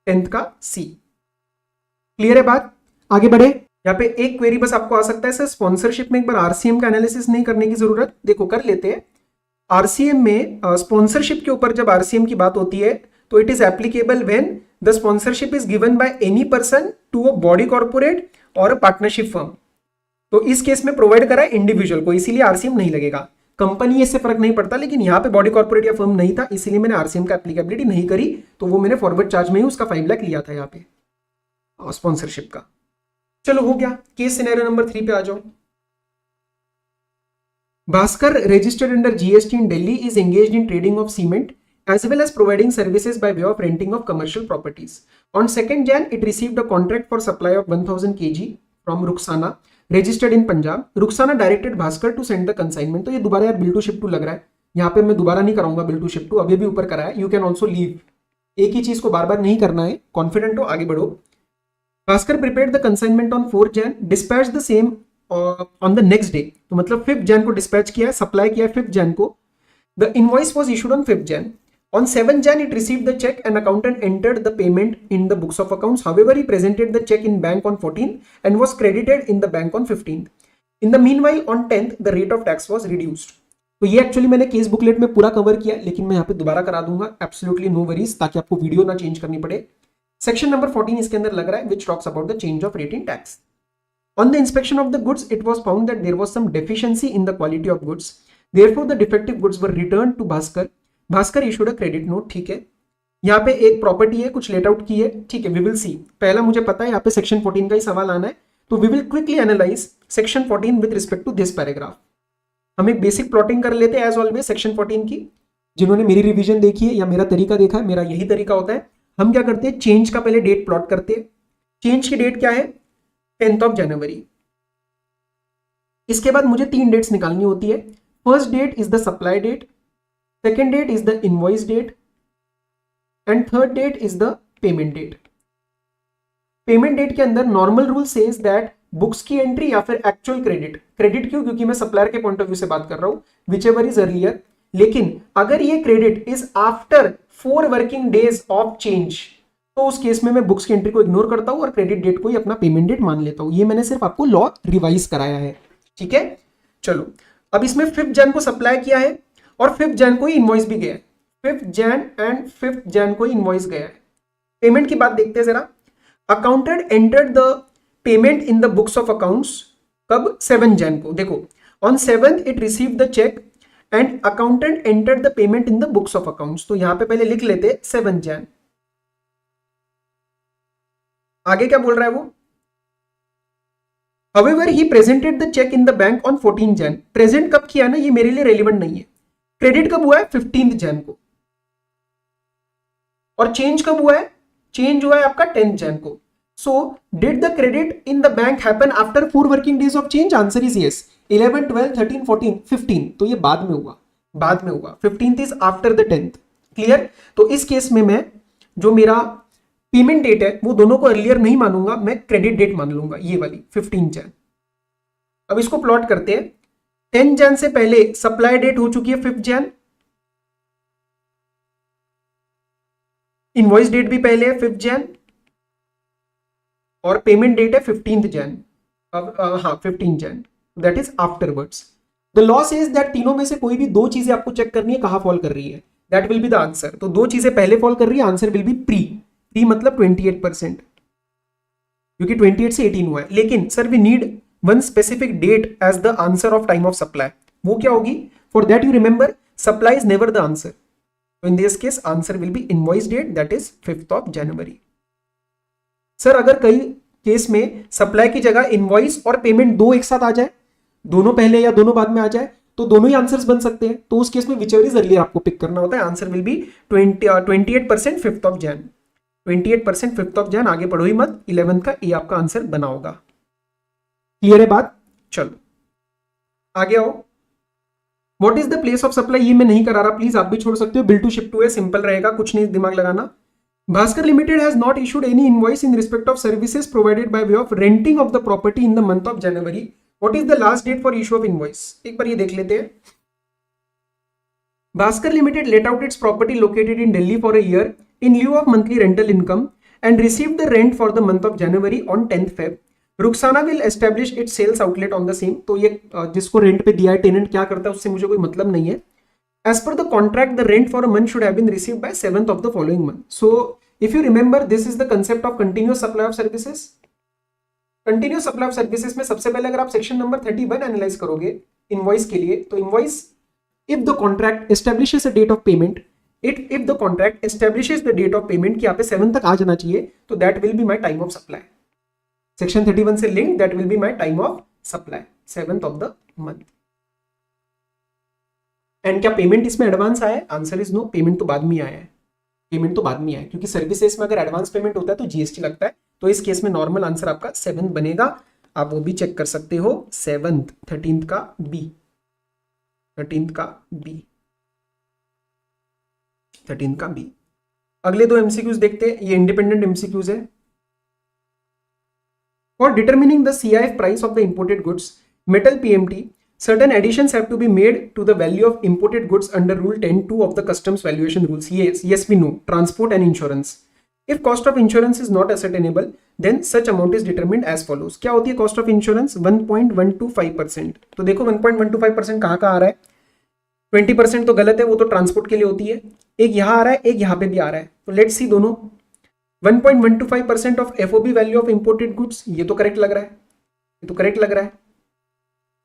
10th का सी। क्लियर है बात, आगे बढ़े। यहाँ पे एक क्वेरी बस आपको आ सकता है, सर स्पॉन्सरशिप में एक बार आरसीएम का एनालिसिस नहीं करने की जरूरत, देखो कर लेते हैं। आरसीएम में स्पॉन्सरशिप के ऊपर जब आरसीएम की बात होती है तो it is applicable when the sponsorship is given by any person to a body corporate और अ पार्टनरशिप फर्म। तो इस केस में प्रोवाइड करा है इंडिविजुअल को, इसीलिए आरसीएम नहीं लगेगा। कंपनी इससे फर्क नहीं पड़ता, लेकिन यहाँ पे बॉडी कॉर्पोरेट या फर्म नहीं था, इसीलिए मैंने आरसीएम का एप्लीकेबिलिटी नहीं करी, तो वो मैंने फॉरवर्ड चार्ज में ही उसका 5 लाख लिया था यहाँ पे स्पॉन्सरशिप का। चलो हो गया, केस सिनेरियो नंबर 3 पे आ जाओ। Bhaskar, registered under GST in Delhi, is engaged in trading of cement as well as providing services by way of renting of commercial properties. On 2nd Jan, it received a contract for supply of 1000 kg from Rukhsana, registered in Punjab. Rukhsana directed Bhaskar to send the consignment. तो ये दोबारा यार bill to ship to लग रहा है, यहाँ पे मैं दोबारा नहीं कराऊंगा बिल टू शिप टू, अभी भी ऊपर करा है। यू कैन ऑल्सो लीव, एक ही चीज को बार बार नहीं करना है, कॉन्फिडेंट हो आगे बढ़ो। Bhaskar prepared the consignment on 4th Jan, dispatched the same on the next day, तो मतलब 5th Jan को डिस्पैच किया है, सप्लाई किया है 5th Jan को। The invoice was issued on 5th Jan. On 7th Jan, it received the check and accountant entered the payment in the books of accounts. However, he presented the check in bank on 14th and was credited in the bank on 15th. In the meanwhile, on 10th, the rate of tax was reduced. तो ये actually मैंने case booklet में पूरा cover किया, लेकिन मैं यहाँ पे दोबारा करा दूंगा, एब्सोल्युटली नो वरीज, ताकि आपको वीडियो ना चेंज करनी पड़े। सेक्शन नंबर 14 इसके अंदर लग रहा है, which talks about the change of rate in tax. On the inspection of the goods, it was found that there was some deficiency in the quality of goods. Therefore, the defective goods were returned to Bhaskar. Bhaskar issued a credit note. ठीक है, यहाँ पे एक property है, कुछ let out की है, ठीक है, वी विल सी। पहला मुझे पता है यहाँ पे सेक्शन 14 का ही सवाल आना है, तो we will quickly analyse section 14 with respect to this paragraph. हम एक बेसिक प्लॉटिंग कर लेते हैं एज ऑलवेज सेक्शन 14 की। जिन्होंने मेरी रिवीजन देखी है या मेरा तरीका देखा है, मेरा यही तरीका होता है। हम क्या करते हैं, चेंज का पहले डेट प्लॉट करते हैं। चेंज की डेट क्या है, 10th of January। इसके बाद मुझे 3 डेट्स निकालनी होती है। First date is the supply date, second date is the invoice date and third date is the payment date. Payment date के अंदर normal rule says that books की एंट्री या फिर एक्चुअल क्रेडिट, क्रेडिट क्यों, क्योंकि मैं सप्लायर के point of view से बात कर रहा हूं, विच एवर इज अर्लियर। लेकिन अगर ये credit is after 4 working days of change, तो उस केस में मैं बुक्स की एंट्री को इग्नोर करता हूं और क्रेडिट डेट को ही अपना पेमेंट डेट मान लेता हूं। ये मैंने सिर्फ आपको लॉ रिवाइज कराया है, ठीक है। चलो, अब इसमें 5th Jan को सप्लाई किया है और 5th Jan को ही इनवॉइस भी गया है। 5th Jan and 5th Jan को ही इनवॉइस गया है। पेमेंट की बात देखते हैं जरा। Accountant entered the payment in the books of accounts, कब, 7th Jan को। देखो, on 7th it receive the cheque and accountant entered the payment in the books of accounts. तो यहां पे पहले लिख लेते 7th Jan। आगे क्या बोल रहा है वो, However, he presented the check in the bank on 14th Jan. Present कब किया ना, ये मेरे लिए रेलिवेंट नहीं है। क्रेडिट कब हुआ है? 15 जैन को। और चेंज कब हुआ है? चेंज हुआ है आपका 10 जैन को। So did the credit in the bank happen after 4 working days of change? Answer is yes. 11, 12, 13, 14, 15, तो ये बाद में हुआ, बाद में हुआ। 15th is after the 10th। Clear? तो इस केस में मैं जो मेरा पेमेंट डेट है वो दोनों को अर्लियर नहीं मानूंगा, मैं क्रेडिट डेट मान लूंगा, ये वाली 15 जैन। अब इसको प्लॉट करते हैं। 10 जैन से पहले सप्लाई डेट हो चुकी है 5 जैन, इनवॉइस डेट भी पहले है 5 जैन, और पेमेंट डेट है 15th जैन। अब हाँ 15 Jain, that is afterwards. The law says that तीनों में से कोई भी दो चीजें आपको चेक करनी है कहां फॉल कर रही है, that will be the answer. तो दो चीजें पहले फॉल कर रही है, आंसर विल बी प्री मतलब 28%, क्योंकि 28 से 18 हुआ है। लेकिन sir we need one specific date as the answer of time of supply, वो क्या होगी? For that you remember supply is never the answer, तो in this case answer will be invoice date, that is 5th of January. Sir अगर कई case में supply की जगह invoice और पेमेंट दो एक साथ आ जाए, दोनों पहले या दोनों बाद में आ जाए, तो दोनों ही आंसर्स बन सकते हैं। तो उस केस में विचेवर इज अर्लियर आपको पिक करना होता है। Answer will B 28% 5th of Jain. 28% 5th of Jain, आगे बढ़ो ही मत, 11th का ये आपका आंसर बना होगा। क्लियर है बात? चलो आगे आओ। What is the place of supply? ये मैं नहीं करा रहा, प्लीज आप भी छोड़ सकते हो। बिल टू शिप टू है, सिंपल रहेगा, कुछ नहीं दिमाग लगाना। Bhaskar Limited has not issued any invoice in respect of services provided by way of renting of the property in the month of January. What is the last date for issue of invoice? एक बार ये देख लेते हैं। Bhaskar Limited let out its property located in Delhi for a year in lieu of monthly rental income and received the rent for the month of January on 10th Feb. Ruxana will establish its sales outlet on the same. तो ये जिसको rent पे दिया है tenant क्या करता है उससे मुझे कोई मतलब नहीं है। As per the contract, the rent for a month should have been received by 7th of the following month. So, if you remember, this is the concept of continuous supply of services. Continuous supply of services में सबसे पहले अगर आप section number 31 analyse करोगे invoice के लिए, तो invoice if the contract establishes a date of payment, if the contract establishes the date of payment कि यहाँ पे 7 तक आ जाना चाहिए, तो that will be my time of supply. Section 31 से link, that will be my time of supply, 7th of the month. And क्या payment इसमें एडवांस आया है? आंसर इज नो, पेमेंट तो बाद में आया है, पेमेंट तो बाद में आया है, क्योंकि सर्विसेज में अगर एडवांस पेमेंट होता है तो जीएसटी लगता है। तो इस केस में नॉर्मल आंसर आपका 7th बनेगा, आप वो भी चेक कर सकते हो। 7th, 13th का बी, 13th का बी, 13th का बी। अगले दो एमसीक्यूज देखते हैं, ये इंडिपेंडेंट एमसीक्यूज है। For determining the CIF price of the imported goods metal PMT, certain additions have to be made to the value of imported goods under rule 10(2) of the customs valuation rules. Yes we know, transport and insurance. If cost of insurance is not ascertainable, then such amount is determined as follows. क्या होती है cost of insurance? 1.125%. तो देखो 1.125% कहाँ कहाँ आ रहा है? 20% तो गलत है, वो तो ट्रांसपोर्ट के लिए होती है। एक यहाँ आ रहा है, एक यहाँ पे भी आ रहा है, तो लेट्स सी दोनों। 1.125% of FOB value of imported goods, ये तो करेक्ट लग रहा है, ये तो करेक्ट लग रहा है,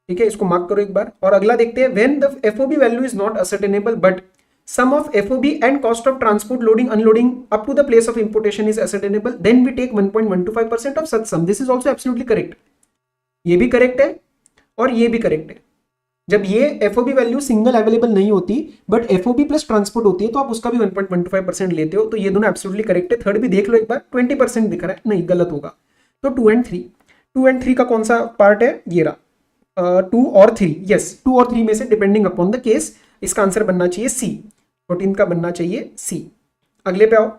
ठीक है, इसको मार्क करो एक बार। और अगला देखते हैं, when the FOB value is not ascertainable but sum of FOB and cost of transport loading unloading up to the place of importation is ascertainable, then we take 1.125% of such sum. This is also absolutely correct, ये भी correct है और ये भी correct है। जब ये FOB value single available नहीं होती बट एफओबी प्लस ट्रांसपोर्ट होती है, तो आप उसका भी 1.15% लेते हो, तो ये दोनों एब्सोल्युटली करेक्ट है। थर्ड भी देख लो एक बार, 20% दिख रहा है, नहीं गलत होगा। तो 2 and 3 का कौन सा पार्ट है? ये रहा 2 और 3, यस 2 और 3 में से डिपेंडिंग अपॉन द केस इसका आंसर बनना चाहिए सी, 14 का बनना चाहिए सी। अगले पे आओ।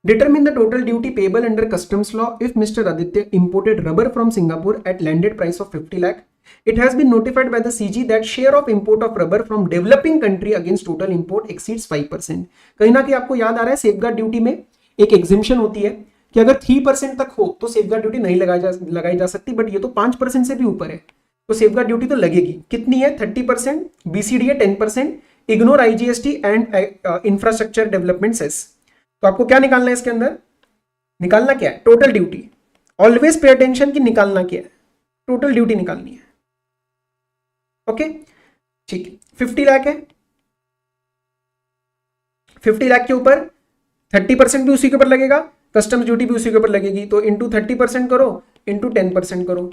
Determine the total duty payable under customs law if mister Aditya imported rubber from Singapore at landed price of 50 lakh. It has been notified by the CG that share of import of rubber from developing country against total import exceeds 5%. कहीं ना कहीं आपको याद आ रहा है safeguard duty में एक एग्जिम्पशन होती है कि अगर 3% तक हो तो सेफगार्ड ड्यूटी नहीं लगाई जा सकती, बट ये तो 5% से भी ऊपर है तो सेफगार्ड ड्यूटी तो लगेगी। कितनी है? 30%, बीसीडी है 10%, ignore IGST and infrastructure development cess. तो आपको क्या निकालना है इसके अंदर? निकालना क्या है? Total duty. Always pay attention कि निकालना क्या है, टोटल ड्यूटी निकालनी है। ओके ठीक है, 50 लाख है, 50 लाख के ऊपर 30% भी उसी के ऊपर लगेगा, कस्टम्स ड्यूटी भी उसी के ऊपर लगेगी, तो इंटू 30% करो, इंटू 10% करो,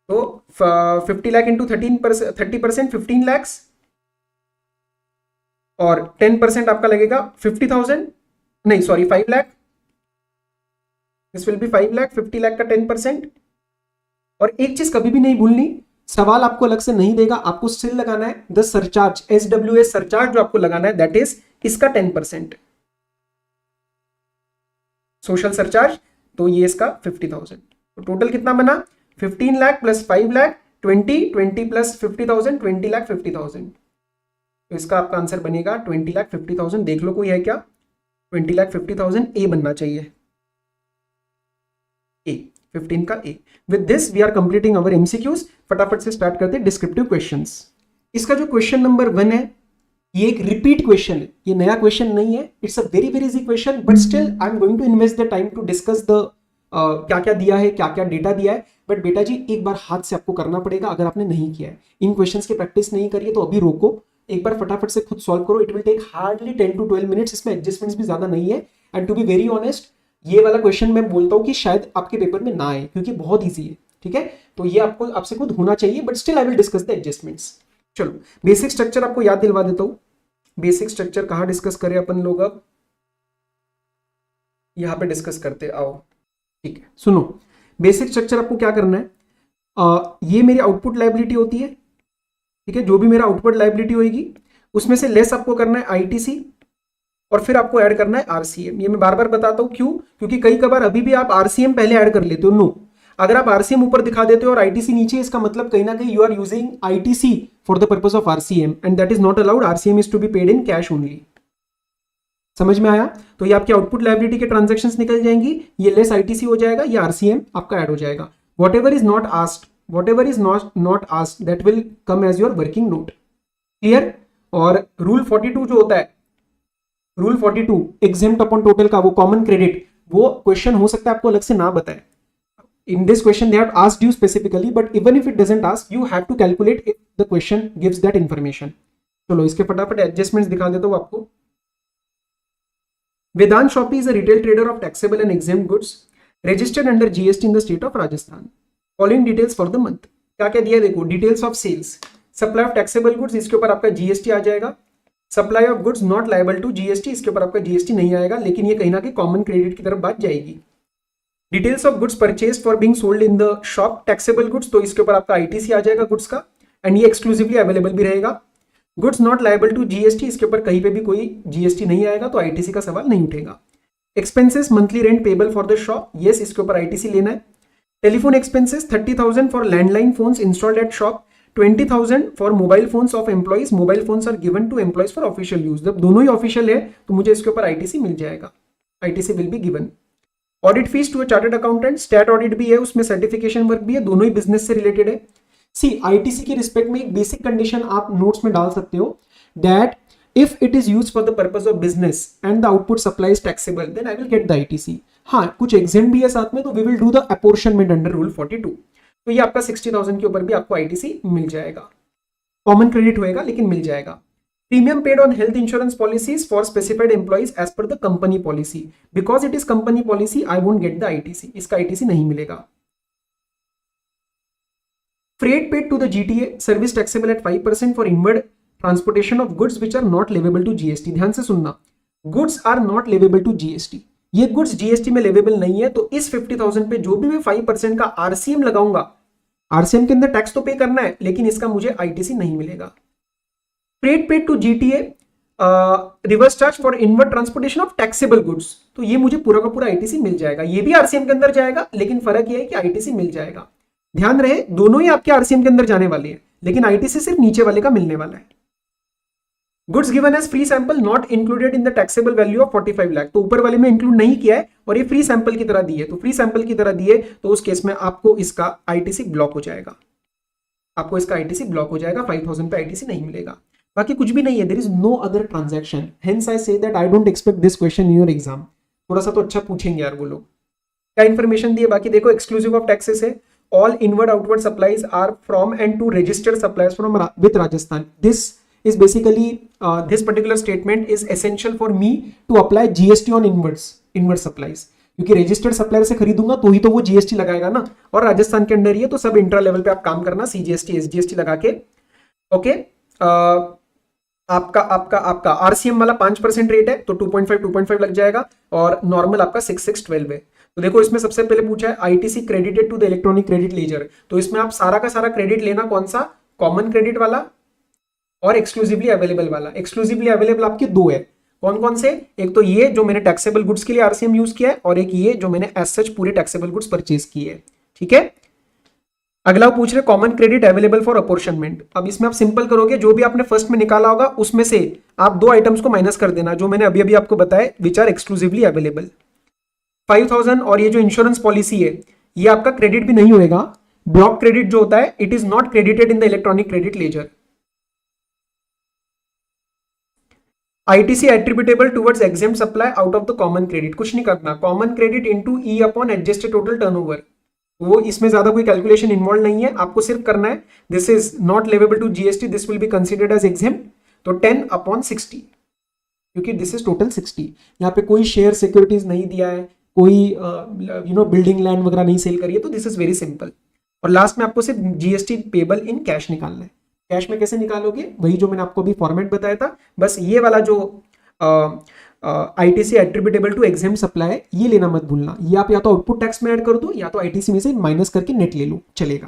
तो 50 लाख इंटू 30%, 15 लैक्स, और 10% आपका लगेगा 50,000, नहीं sorry 5 lakh, this will B 5 lakh, 50 lakh का 10%। और एक चीज कभी भी नहीं भूलनी, सवाल आपको अलग से नहीं देगा, आपको स्टिल लगाना है द सरचार्ज, SWS सरचार्ज जो आपको लगाना है दैट इज इसका 10%, सोशल सरचार्ज, तो ये इसका 50,000। तो टोटल कितना बना, 15 लाख प्लस 5 लाख 20 प्लस 50,000 20 लाख 50,000। तो इसका आपका आंसर बनेगा 20 लाख 50,000। देख लो कोई है क्या, 20 लाख 50,000 ए बनना चाहिए, ए 15 का A. With this we are completing our MCQs. फटाफट से स्टार्ट करते हैं डिस्क्रिप्टिव क्वेश्चंस। इसका जो क्वेश्चन नंबर 1 है ये एक रिपीट क्वेश्चन है, ये नया क्वेश्चन नहीं है, it's a very very easy question, but still I am going to invest the time to discuss the क्या क्या दिया है, क्या क्या डेटा दिया है। बट बेटा जी एक बार हाथ से आपको करना पड़ेगा अगर आपने नहीं किया है, इन क्वेश्चंस की प्रैक्टिस नहीं करिए तो अभी रोको, एक बार फटाफट से खुद सॉल्व करो। It will take hardly 10 to 12 minutes, इसमें एडजस्टमेंट्स भी ज्यादा नहीं है। And to be very honest ये वाला क्वेश्चन मैं बोलता हूँ कि शायद आपके पेपर में ना आए क्योंकि बहुत ईजी है, ठीक है। तो ये आपको आपसे खुद होना चाहिए, but still I will discuss the adjustments. चलो बेसिक स्ट्रक्चर आपको याद दिलवा देता हूँ। बेसिक स्ट्रक्चर कहाँ डिस्कस करें अपन लोग, अब यहां पे डिस्कस करते आओ, ठीक है। सुनो बेसिक स्ट्रक्चर आपको क्या करना है, ये मेरी आउटपुट लायबिलिटी होती है, ठीक है। जो भी मेरा आउटपुट लायबिलिटी होगी उसमें से लेस आपको करना है आईटीसी और फिर आपको ऐड करना है आरसीएम। ये मैं बार बार बताता हूं क्यों, क्योंकि कई कबार अभी भी आप आरसीएम पहले ऐड कर लेते हो। नो, अगर आप आरसीएम ऊपर दिखा देते हो और आईटीसी नीचे, इसका मतलब कहीं ना कहीं you are using ITC for the purpose of RCM and that is not allowed. RCM is to be paid in cash only. समझ में आया? तो ये आपकी आउटपुट लायबिलिटी के ट्रांजैक्शंस निकल जाएंगी, ये लेस आईटीसी हो जाएगा, ये आरसीएम आपका ऐड हो जाएगा। Whatever is not asked, whatever is not asked that will come as your working note. Clear? और रूल 42 जो होता है, रूल 42 एग्जेम्प्ट अपॉन टोटल का, वो कॉमन क्रेडिट, वो क्वेश्चन हो सकता है आपको अलग से ना बताए। In this question they have asked you specifically, but even if it doesn't ask, you have to calculate if the question gives that information. चलो इसके फटाफट एडजस्टमेंट्स दिखा देता हूं आपको। वेदांत shoppe is a retail trader of taxable and exempt goods registered under GST in the state of Rajasthan. Following details for the month. क्या क्या दिया है देखो, details of sales, supply of taxable goods, इसके ऊपर आपका जीएसटी आ जाएगा। Supply of goods not liable to GST, इसके ऊपर आपका जीएसटी नहीं आएगा, लेकिन ये कहीं ना कहीं कॉमन क्रेडिट की तरफ बात जाएगी। Details of goods purchase for being sold in the shop, taxable goods, तो इसके ऊपर आपका आईटीसी आ जाएगा गुड्स का, एंड ये एक्सक्लूसिवली अवेलेबल भी रहेगा। Goods not liable to GST, इसके ऊपर कहीं पे भी कोई जीएसटी नहीं आएगा, तो आईटीसी का सवाल नहीं उठेगा। Expenses monthly rent payable for the shop, yes इसके ऊपर आईटीसी लेना है। Telephone expenses 30,000 for landline phones installed at shop, 20,000 for mobile phones of employees, mobile phones are given to employees for official use. जब दोनों ही official है तो मुझे इसके ऊपर आईटीसी मिल जाएगा, ITC will be given. Audit fees to a chartered accountant, stat audit भी है उसमें, सर्टिफिकेशन वर्क भी है, दोनों ही बिजनेस से रिलेटेड है। सी आईटीसी के रिस्पेक्ट में एक बेसिक कंडीशन आप नोट्स में डाल सकते हो, that if it is used for the purpose of business and the output supply is taxable then I will get the ITC. हाँ कुछ एग्जाम भी है साथ में, तो we will do the apportionment under rule 42। तो ये आपका 60,000 के ऊपर भी आपको आईटीसी मिल जाएगा, कॉमन क्रेडिट होएगा लेकिन मिल जाएगा। Premium paid on health insurance policies for specified employees as per the company policy. Because it is company policy, I won't get the ITC. इसका ITC नहीं मिलेगा। Freight paid to the GTA, service taxable at 5% for inward transportation of goods which are not leviable to GST. ध्यान से सुनना, goods are not leviable to GST. ये goods GST में leviable नहीं है, तो इस 50,000 पे जो भी मैं 5% का RCM लगाऊंगा, RCM के अंदर टैक्स तो पे करना है, लेकिन इसका मुझे ITC नहीं मिलेगा। Freight paid to GTA, reverse charge for inward transportation of taxable goods, तो ये मुझे पूरा का पूरा आईटीसी मिल जाएगा। ये भी आरसीएम के अंदर जाएगा, लेकिन फर्क ये है कि आईटीसी मिल जाएगा। ध्यान रहे दोनों ही आपके आरसीएम के अंदर जाने वाले हैं, लेकिन आईटीसी सिर्फ नीचे वाले का मिलने वाला है। Goods given as free sample not included in the taxable value of 45 lakh, तो ऊपर वाले में इंक्लूड नहीं किया है और ये फ्री सैंपल की तरह दिए, तो फ्री सैंपल की तरह दिए तो उस केस में आपको इसका आईटीसी ब्लॉक हो जाएगा, आपको इसका आईटीसी ब्लॉक हो जाएगा, 5,000 पे आईटीसी नहीं मिलेगा। बाकी कुछ भी नहीं है, there is no other transaction, hence I say that I don't expect this question in your exam. थोड़ा सा तो अच्छा पूछेंगे यार वो लोग। क्या इन्फॉर्मेशन दी है बाकी देखो, एक्सक्लूसिव ऑफ टैक्सेस है, all inward outward supplies are from and to registered suppliers from with Rajasthan. This is basically this particular statement is essential for me to apply GST on inward supplies, क्योंकि registered supplier से खरीदूंगा तो ही तो वो GST लगाएगा ना, और राजस्थान के अंदर ही है, तो सब इंट्रा लेवल पे आप काम करना, सीजीएसटी एसजीएसटी लगा के। ओके, आपका आपका आपका आरसीएम वाला 5% रेट है तो 2.5 लग जाएगा, और नॉर्मल आपका 6,612 है। तो देखो इसमें सबसे पहले पूछा है ITC credited to the electronic credit ledger, तो इसमें आप सारा का सारा क्रेडिट लेना, कौन सा, कॉमन क्रेडिट वाला और एक्सक्लूसिवली अवेलेबल वाला। एक्सक्लूसिवली अवेलेबल आपके दो है, कौन कौन से, एक तो ये जो मैंने टैक्सेबल गुड्स के लिए आरसीएम यूज किया है, और एक ये जो मैंने एज सच पूरे टैक्सेबल गुड्स परचेज किए है। ठीक है, अगला पूछ रहे common credit available for apportionment. अब इसमें आप सिंपल करोगे, जो भी आपने फर्स्ट में निकाला होगा उसमें से आप दो आइटम्स को माइनस कर देना जो मैंने अभी अभी आपको बताया, विच आर एक्सक्लूसिवली अवेलेबल। 5,000 और ये जो इंश्योरेंस पॉलिसी है ये आपका क्रेडिट भी नहीं होएगा। ब्लॉक क्रेडिट जो होता है it is not credited in the electronic credit laser. ITC attributable towards exempt supply out of the common credit, कुछ नहीं करना, common credit into E upon adjusted total turnover, वो इसमें ज्यादा कोई कैलकुलेशन इन्वॉल्व नहीं है, आपको सिर्फ करना है this is not leviable to GST, this will be considered as exempt, तो 10/60, क्योंकि दिस इज टोटल 60। यहाँ पे कोई शेयर सिक्योरिटीज नहीं दिया है, कोई बिल्डिंग लैंड वगैरह नहीं सेल करी है, तो दिस इज वेरी सिंपल। और लास्ट में आपको सिर्फ जीएसटी पेबल इन कैश निकालना है। कैश में कैसे निकालोगे, वही जो मैंने आपको अभी फॉर्मेट बताया था, बस ये वाला जो ITC attributable to exempt supply ये लेना मत भूलना, ये आप या तो आउटपुट टैक्स में ऐड कर दो या तो आईटीसी में से माइनस करके नेट ले लो, चलेगा।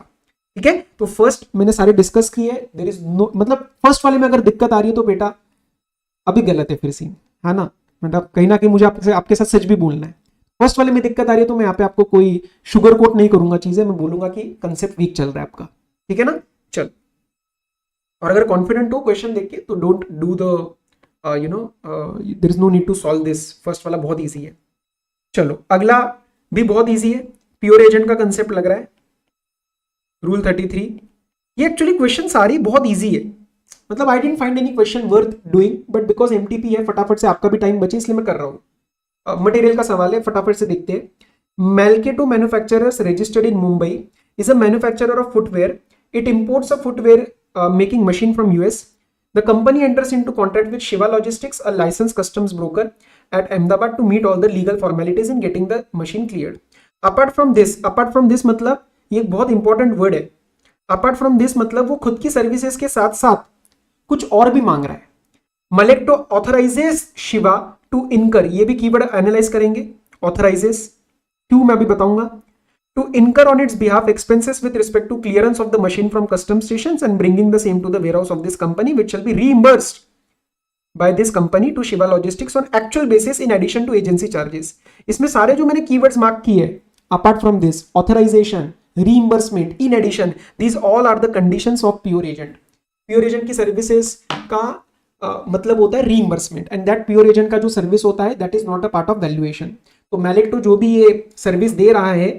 ठीक है, तो फर्स्ट मैंने सारे डिस्कस किए, देयर इज नो, मतलब फर्स्ट वाले में अगर दिक्कत आ रही है तो बेटा अभी गलत है फिर सीन, है ना, मतलब कहीं ना कहीं मुझे आपके साथ सच भी बोलना है। फर्स्ट वाले में दिक्कत आ रही है तो मैं यहाँ पे आपको कोई शुगर कोट नहीं करूंगा चीजें, मैं बोलूंगा कि कंसेप्ट वीक चल रहा है आपका, ठीक है ना। चल, और अगर कॉन्फिडेंट हो क्वेश्चन देख के तो don't do the there is no need to solve this, first वाला बहुत इजी है। चलो अगला भी बहुत इजी है, प्योर एजेंट का कंसेप्ट लग रहा है, रूल 33। ये एक्चुअली क्वेश्चन सारी बहुत इजी है, मतलब I didn't find any question worth doing, but because MTP है फटाफट से आपका भी टाइम बचे इसलिए मैं कर रहा हूँ। मटेरियल का सवाल है, फटाफट से देखते हैं। Malketo manufacturers registered in Mumbai is a manufacturer of footwear. It imports a footwear making machine from US. The company enters into contract with Shiva Logistics, a licensed customs broker at Ahmedabad, to meet all the legal formalities in getting the machine cleared. Apart from this मतलब ये एक बहुत important word है। Apart from this मतलब वो खुद की services के साथ साथ कुछ और भी मांग रहा है। Malketo authorizes Shiva to incur, ये भी कीवर्ड एनालाइज करेंगे, authorizes, क्यों मैं अभी बताऊंगा, to incur on its behalf expenses with respect to clearance of the machine from custom stations and bringing the same to the warehouse of this company, which shall be reimbursed by this company to Shiva Logistics on actual basis in addition to agency charges. इसमें सारे जो मैंने keywords mark किए, apart from this, authorization, reimbursement, in addition, these all are the conditions of pure agent. Pure agent की services का मतलब होता है reimbursement, and that pure agent का जो सर्विस होता है that is not a part of valuation. तो Malketo जो भी ये सर्विस दे रहा है,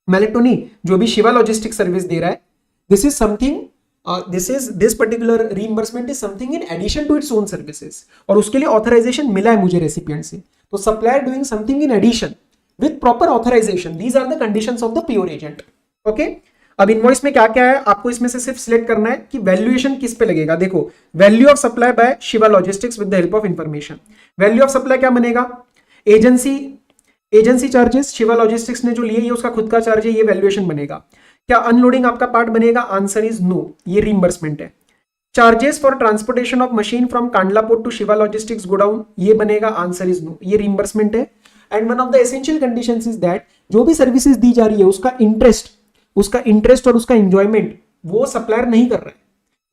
Malketo नहीं, जो भी शिवा लॉजिस्टिक सर्विस दे रहा है, this is something, this particular reimbursement is something in addition to its own services, और उसके लिए ऑथराइजेशन मिला है मुझे रेसिपिएंट से। तो supplier doing something in addition with proper authorization, these are the conditions of the pure agent. Okay, अब invoice में क्या क्या है, आपको इसमें से सिर्फ सिलेक्ट करना है कि वैल्यूएशन किस पे लगेगा। देखो, value of supply bye Shiva logistics with the help of information. Value of supply क्या बनेगा, एजेंसी चार्जेस शिवा लॉजिस्टिक्स ने जो लिए ये उसका खुद का चार्ज है, ये वैल्यूएशन बनेगा। क्या अनलोडिंग आपका पार्ट बनेगा, आंसर इज नो, ये रीइंबर्समेंट है। Charges for transportation of machine from Kandla port to Shiva logistics godown, ये बनेगा, आंसर इज नो, ये रीइंबर्समेंट है। And one of the essential conditions is that जो भी सर्विसेज दी जा रही है उसका इंटरेस्ट और उसका एंजॉयमेंट वो सप्लायर नहीं कर रहा है।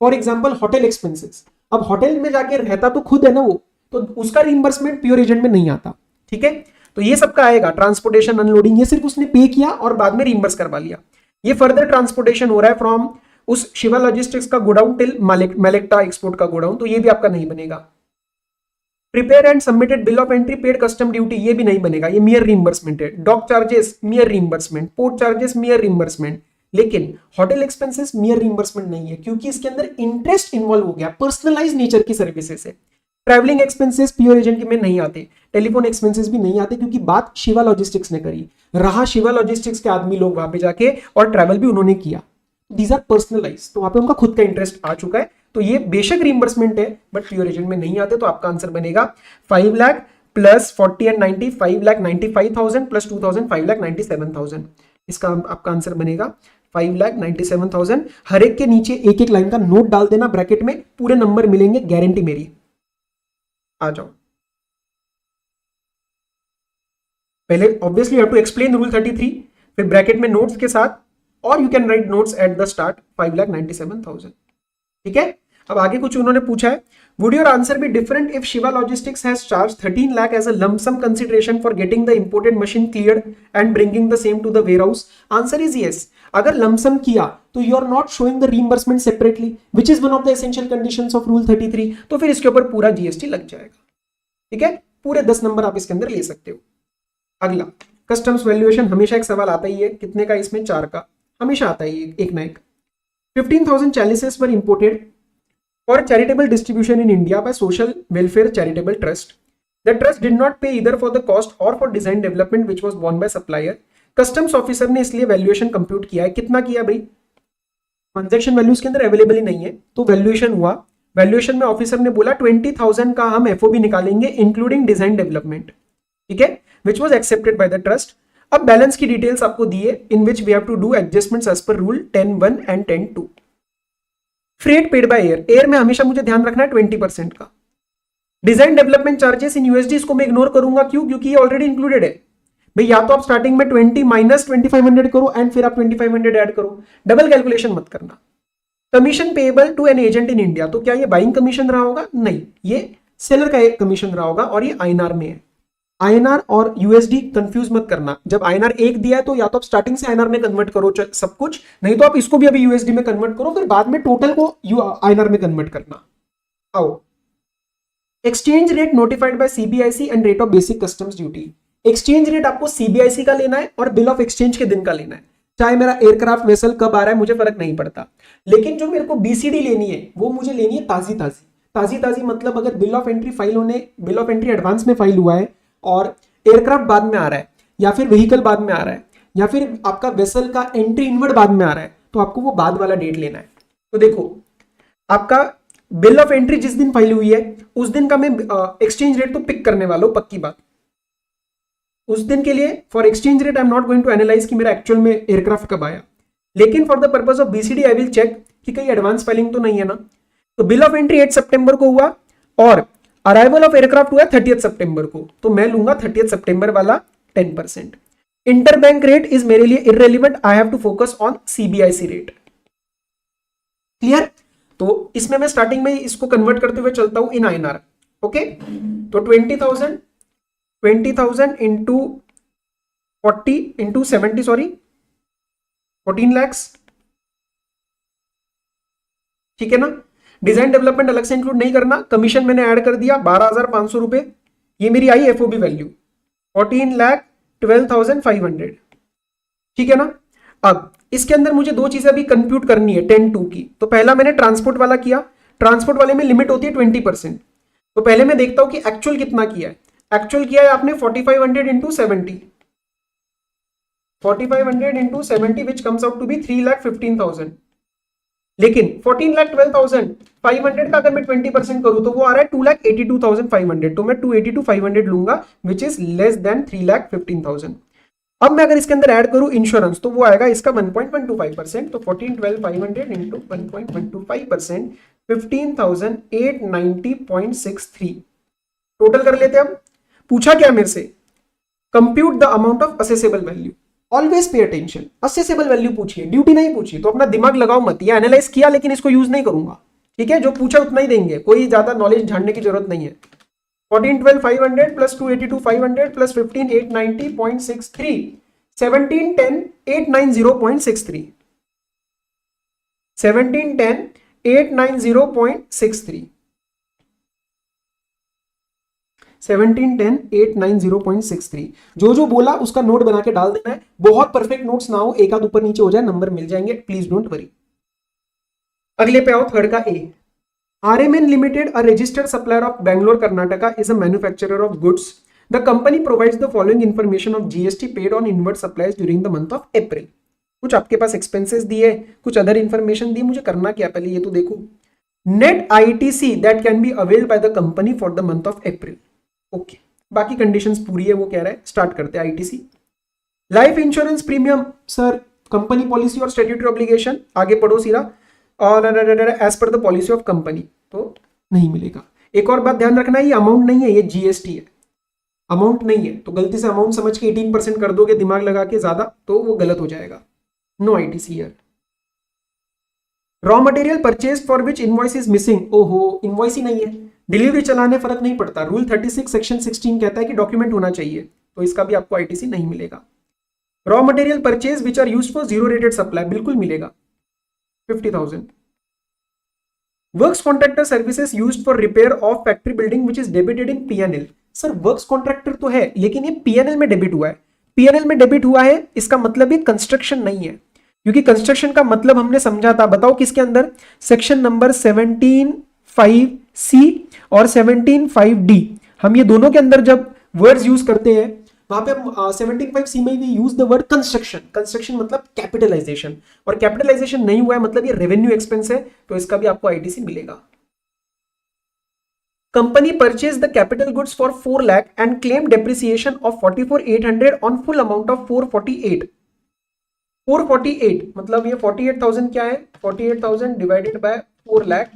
फॉर एग्जांपल होटल एक्सपेंसेस, अब होटल में जाके रहता तो खुद है ना वो, तो उसका रीइंबर्समेंट प्योर एजेंट में नहीं आता। ठीक है, तो ये सबका आएगा, ट्रांसपोर्टेशन, अनलोडिंग, ये सिर्फ उसने पे किया और बाद में रीइंबर्स करवा लिया। ये फर्दर ट्रांसपोर्टेशन हो रहा है फ्रॉम उस शिवा लॉजिस्टिक्स का गोडाउन टिल Malekta एक्सपोर्ट का गोडाउन, तो ये भी आपका नहीं बनेगा। Prepare and submitted bill of entry, paid custom duty, ये भी नहीं बनेगा, ये मियर रीइंबर्समेंट है। Dock charges mere reimbursement, port charges mere reimbursement, लेकिन होटल एक्सपेंसेस मियर रीइंबर्समेंट नहीं है क्योंकि इसके अंदर इंटरेस्ट इन्वॉल्व हो गया, पर्सनलाइज नेचर की सर्विसेज है। ट्रैवलिंग एक्सपेंसेस प्योर एजेंट में नहीं आते, टेलीफोन एक्सपेंसेस भी नहीं आते क्योंकि बात शिवा लॉजिस्टिक्स ने करी, रहा शिवा लॉजिस्टिक्स के आदमी लोग वहां पे जाके और ट्रैवल भी उन्होंने किया, दीज आर पर्सनलाइज, तो वहां पे उनका खुद का इंटरेस्ट आ चुका है, तो ये बेशक रीइंबर्समेंट है बट प्योर एजेंट में नहीं आते। तो आपका आंसर बनेगा 5 लाख प्लस 40 एंड 90, 5,95,000 प्लस 2,000, 5,97,000, इसका आपका आंसर बनेगा 5,97,000। हर एक के नीचे एक एक लाइन का नोट डाल देना ब्रैकेट में, पूरे नंबर मिलेंगे, गारंटी मेरी। आ जाओ, पहले obviously you have to explain rule 33, फिर ब्रैकेट में नोट्स के साथ, और you can write notes at the start 5,97,000। ठीक है, अब आगे कुछ उन्होंने पूछा है, would your answer be different if Shiva logistics has charge 13 lakh as a lump sum consideration for getting the imported machine cleared and bringing the same to the warehouse? Answer is yes. अगर lump सम किया तो you are not showing the reimbursement separately, which is one of the essential conditions of rule 33, तो फिर इसके ऊपर पूरा GST लग जाएगा। ठीक है, पूरे 10 नंबर आप इसके अंदर ले सकते हो। अगला, कस्टम्स वैल्यूएशन, हमेशा एक सवाल आता ही है, कितने का? इसमें 4 का हमेशा आता ही है, एक ना एक। 15,000 chalices were imported for charitable distribution in India by Social Welfare Charitable Trust. The trust did not pay either for the cost or for design development which was borne by supplier. Customs officer ने इसलिए valuation compute किया है, कितना किया भाई? Transaction values के अंदर available ही नहीं है, तो वैल्यूएशन हुआ। वैल्यूएशन में ऑफिसर ने बोला 20,000 का हम एफओबी निकालेंगे इंक्लूडिंग डिजाइन डेवलपमेंट। ठीक है, which was accepted by the trust. अब बैलेंस की डिटेल्स आपको दिए, in which we have to do adjustments as per rule 10(1) and 10(2). Freight paid by air, air में हमेशा मुझे ध्यान रखना है 20% का। Design development charges in USD, इसको मैं इग्नोर करूंगा, क्यों? क्योंकि ये ऑलरेडी इंक्लूडेड है भाई। या तो आप स्टार्टिंग में 20 माइनस 2500 करो एंड फिर आप 2500 ऐड करो, डबल कैलकुलेशन मत करना। Commission payable to an agent in India, तो क्या ये बाइंग कमीशन रहा होगा? नहीं, ये सेलर का एक कमीशन रहा होगा, और ये आईएनआर में है। आईएनआर और यूएसडी कंफ्यूज मत करना, जब आईएनआर एक दिया है तो या तो आप स्टार्टिंग से आईएनआर में कन्वर्ट करो सब कुछ, नहीं तो आप इसको भी अभी यूएसडी में कन्वर्ट करो, फिर बाद में टोटल को आईएनआर में कन्वर्ट करना। आओ, exchange rate notified by CBIC and rate of basic customs duty. Exchange rate आपको सीबीआईसी का लेना है और बिल ऑफ एक्सचेंज के दिन का लेना है। चाहे मेरा एयरक्राफ्ट वेसल कब आ रहा है मुझे फर्क नहीं पड़ता, लेकिन जो मेरे को बीसीडी लेनी है वो मुझे लेनी है ताजी ताजी। ताजी ताजी मतलब अगर बिल ऑफ एंट्री फाइल होने, बिल ऑफ एंट्री एडवांस में फाइल हुआ है और एयरक्राफ्ट बाद में आ रहा है, या फिर व्हीकल बाद में आ रहा है, या फिर आपका वेसल का एंट्री इनवर्ड बाद में आ रहा है, तो आपको वो बाद वाला डेट लेना है। तो देखो, आपका बिल ऑफ एंट्री जिस दिन फाइल हुई है उस दिन का मैं एक्सचेंज रेट तो पिक करने वाला हूं, पक्की बात। उस दिन के लिए for exchange rate I am not going to analyse कि मेरा एक्चुअल में एयरक्राफ्ट कब आया, लेकिन for the purpose of BCD I will check कि कहीं एडवांस फाइलिंग तो नहीं है ना। तो बिल ऑफ एंट्री 8 सितंबर को हुआ और अराइवल ऑफ एयरक्राफ्ट हुआ 30 सितंबर को, तो मैं लूंगा 30 सितंबर वाला 10%। इंटरबैंक रेट इज मेरे लिए irrelevant, I have to focus on CBIC rate. Clear? तो इसमें मैं स्टार्टिंग में इसको कन्वर्ट करते हुए चलता हूं इन आईएनआर। ओके, तो 20,000 इंटू 40 इंटू 70, सॉरी 14 lakhs। ठीक है ना? डिजाइन डेवलपमेंट अलग से इंक्लूड नहीं करना, कमीशन मैंने ऐड कर दिया 12,500 रुपए, ये मेरी आई एफओबी वैल्यू 14,12,500। ठीक है ना? अब इसके अंदर मुझे दो चीजें अभी कंप्यूट करनी है 10(2) की। तो पहला मैंने ट्रांसपोर्ट वाला किया, ट्रांसपोर्ट वाले में लिमिट होती है 20%। तो पहले मैं देखता हूं कि एक्चुअल कितना किया है। एक्चुअल किया है आपने 4,500 into 70, 4,500 into 70 which comes out to be 3,15,000। लेकिन 14,12,500 का अगर मैं 20% करूं तो वो आ रहा है 2,82,500, तो मैं 282,500 लूंगा विच इज लेस देन 3,15,000। अब मैं अगर इसके अंदर ऐड करूं इंश्योरेंस तो वो आएगा इसका 1.125%, तो 14,12,500 इंटू 1.125% 15,890.63। टोटल कर लेते हैं। अब पूछा क्या मेरे से? Compute the amount of accessible value. Always pay attention, accessible value पूछिए, ड्यूटी नहीं पूछी, तो अपना दिमाग लगाओ मत। ये एनालाइज किया लेकिन इसको यूज नहीं करूंगा, ठीक है? जो पूछा उतना ही देंगे, कोई ज्यादा नॉलेज झाड़ने की जरूरत नहीं है। 14,12,500 प्लस 282,500 प्लस 15,890.63 17,10,890.63 17,10,890.63 17,10,890.63। जो बोला उसका नोट बना के डाल देना है। बहुत परफेक्ट नोट्स ना हो, एक आध ऊपर नीचे हो जाए, नंबर मिल जाएंगे, प्लीज डोंट वरी। अगले पे आओ, थर्ड का ए। RMN Limited, a registered supplier of Bangalore, Karnataka, is a manufacturer of goods. The company provides the following information of GST paid on inward supplies during the month of April. कुछ आपके पास expenses दिए, कुछ other information दी, मुझे करना क्या पहले ये तो देखो। Net ITC that can be availed by the company for the month of April. Okay, बाकी कंडीशंस पूरी है, वो कह रहा है। स्टार्ट करते हैं ITC। Life insurance premium, sir company policy और स्टैट्यूटरी ऑब्लिगेशन, आगे पढ़ो सीधा, और as per the policy of company, तो नहीं मिलेगा। एक और बात ध्यान रखना, ये अमाउंट नहीं है, ये जीएसटी है, अमाउंट नहीं है, तो गलती से अमाउंट समझ के 18% कर दोगे दिमाग लगा के ज्यादा, तो वो गलत हो जाएगा। No ITC here. Raw material purchase for which invoice is missing, ओहो इनवॉइस ही नहीं है, डिलीवरी चलाने फर्क नहीं पड़ता, रूल 36 सेक्शन 16 कहता है कि डॉक्यूमेंट होना चाहिए, तो इसका भी आपको आईटीसी नहीं मिलेगा। Raw material purchase which are used for zero rated supply, बिल्कुल मिलेगा, 50,000। Works contractor services used for repair of factory building which is debited in PNL, sir works contractor तो है लेकिन ये पीएनएल में डेबिट हुआ है, पीएनएल में डेबिट हुआ है, इसका मतलब ये कंस्ट्रक्शन नहीं है, क्योंकि कंस्ट्रक्शन का मतलब हमने समझा था, बताओ किसके अंदर, सेक्शन नंबर 17(5)(c) और 17(5)(d), हम ये दोनों के अंदर जब वर्ड्स यूज करते हैं वहां पे 17(5)(c) में भी use the word construction, construction मतलब कैपिटलाइजेशन, और कैपिटलाइजेशन नहीं हुआ है मतलब ये रेवेन्यू एक्सपेंस है, तो इसका भी आपको आईटीसी मिलेगा। Company purchase the capital goods for 4 lakh and claim depreciation of 44,800 on full amount of 448 मतलब ये 48,000 क्या है, 48,000 डिवाइडेड बाय 4 लाख,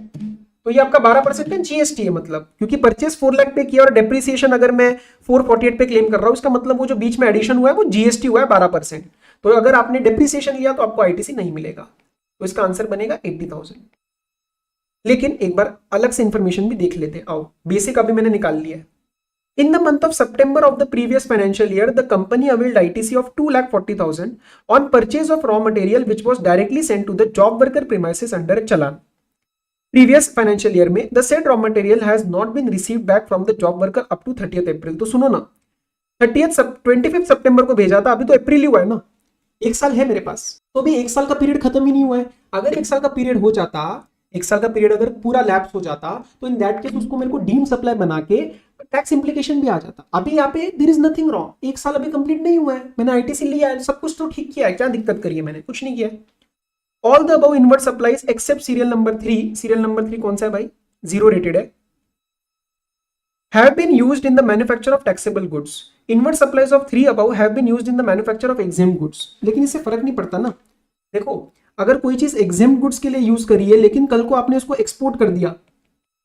तो ये आपका 12% जीएसटी है, मतलब क्योंकि परचेस 4 लाख पे किया और डेप्रिसिएशन अगर मैं 448 पे क्लेम कर रहा हूं, इसका मतलब वो जो बीच में एडिशन हुआ है वो जीएसटी हुआ है 12%, तो अगर आपने डेप्रिसिएशन लिया तो आपको आईटीसी नहीं मिलेगा, तो इसका आंसर बनेगा 80,000। लेकिन एक बार अलग से इंफॉर्मेशन भी देख लेते हैं, आओ, बेसिक अभी मैंने निकाल लिया है। In the month of September of the previous financial year, the company availed ITC of 2,40,000 on purchase of raw material which was directly sent to the job worker premises under challan. Previous financial year में the said raw material has not been received back from the job worker up to 30th April. तो सुनो ना, 25 सितंबर को भेजा था, अभी तो अप्रैल ही हुआ है ना, एक साल है मेरे पास, तो अभी एक साल का पीरियड खत्म ही नहीं हुआ है। अगर एक साल का पीरियड हो जाता, एक साल का पीरियड अगर पूरा लैप्स हो जाता, तो इन दैट केस उसको मेरे को डीम सप्लाई बना के टैक्स इंप्लीकेशन भी आ जाता। अभी यहाँ पे देयर इज नथिंग रॉन्ग, एक साल अभी कंप्लीट नहीं हुआ है, मैंने आईटीसी लिया है, सब कुछ तो ठीक किया है, क्या दिक्कत करी है मैंने, कुछ नहीं किया। All the above inward supplies except serial number 3, serial number 3 कौन सा है भाई, जीरो रेटेड है, have been used in the manufacture of taxable goods. Inward supplies of 3 above have been used in the manufacture of exempt goods, लेकिन इससे फर्क नहीं पड़ता ना। देखो अगर कोई चीज एग्जेम्प्ट गुड्स के लिए यूज करी है लेकिन कल को आपने उसको एक्सपोर्ट कर दिया,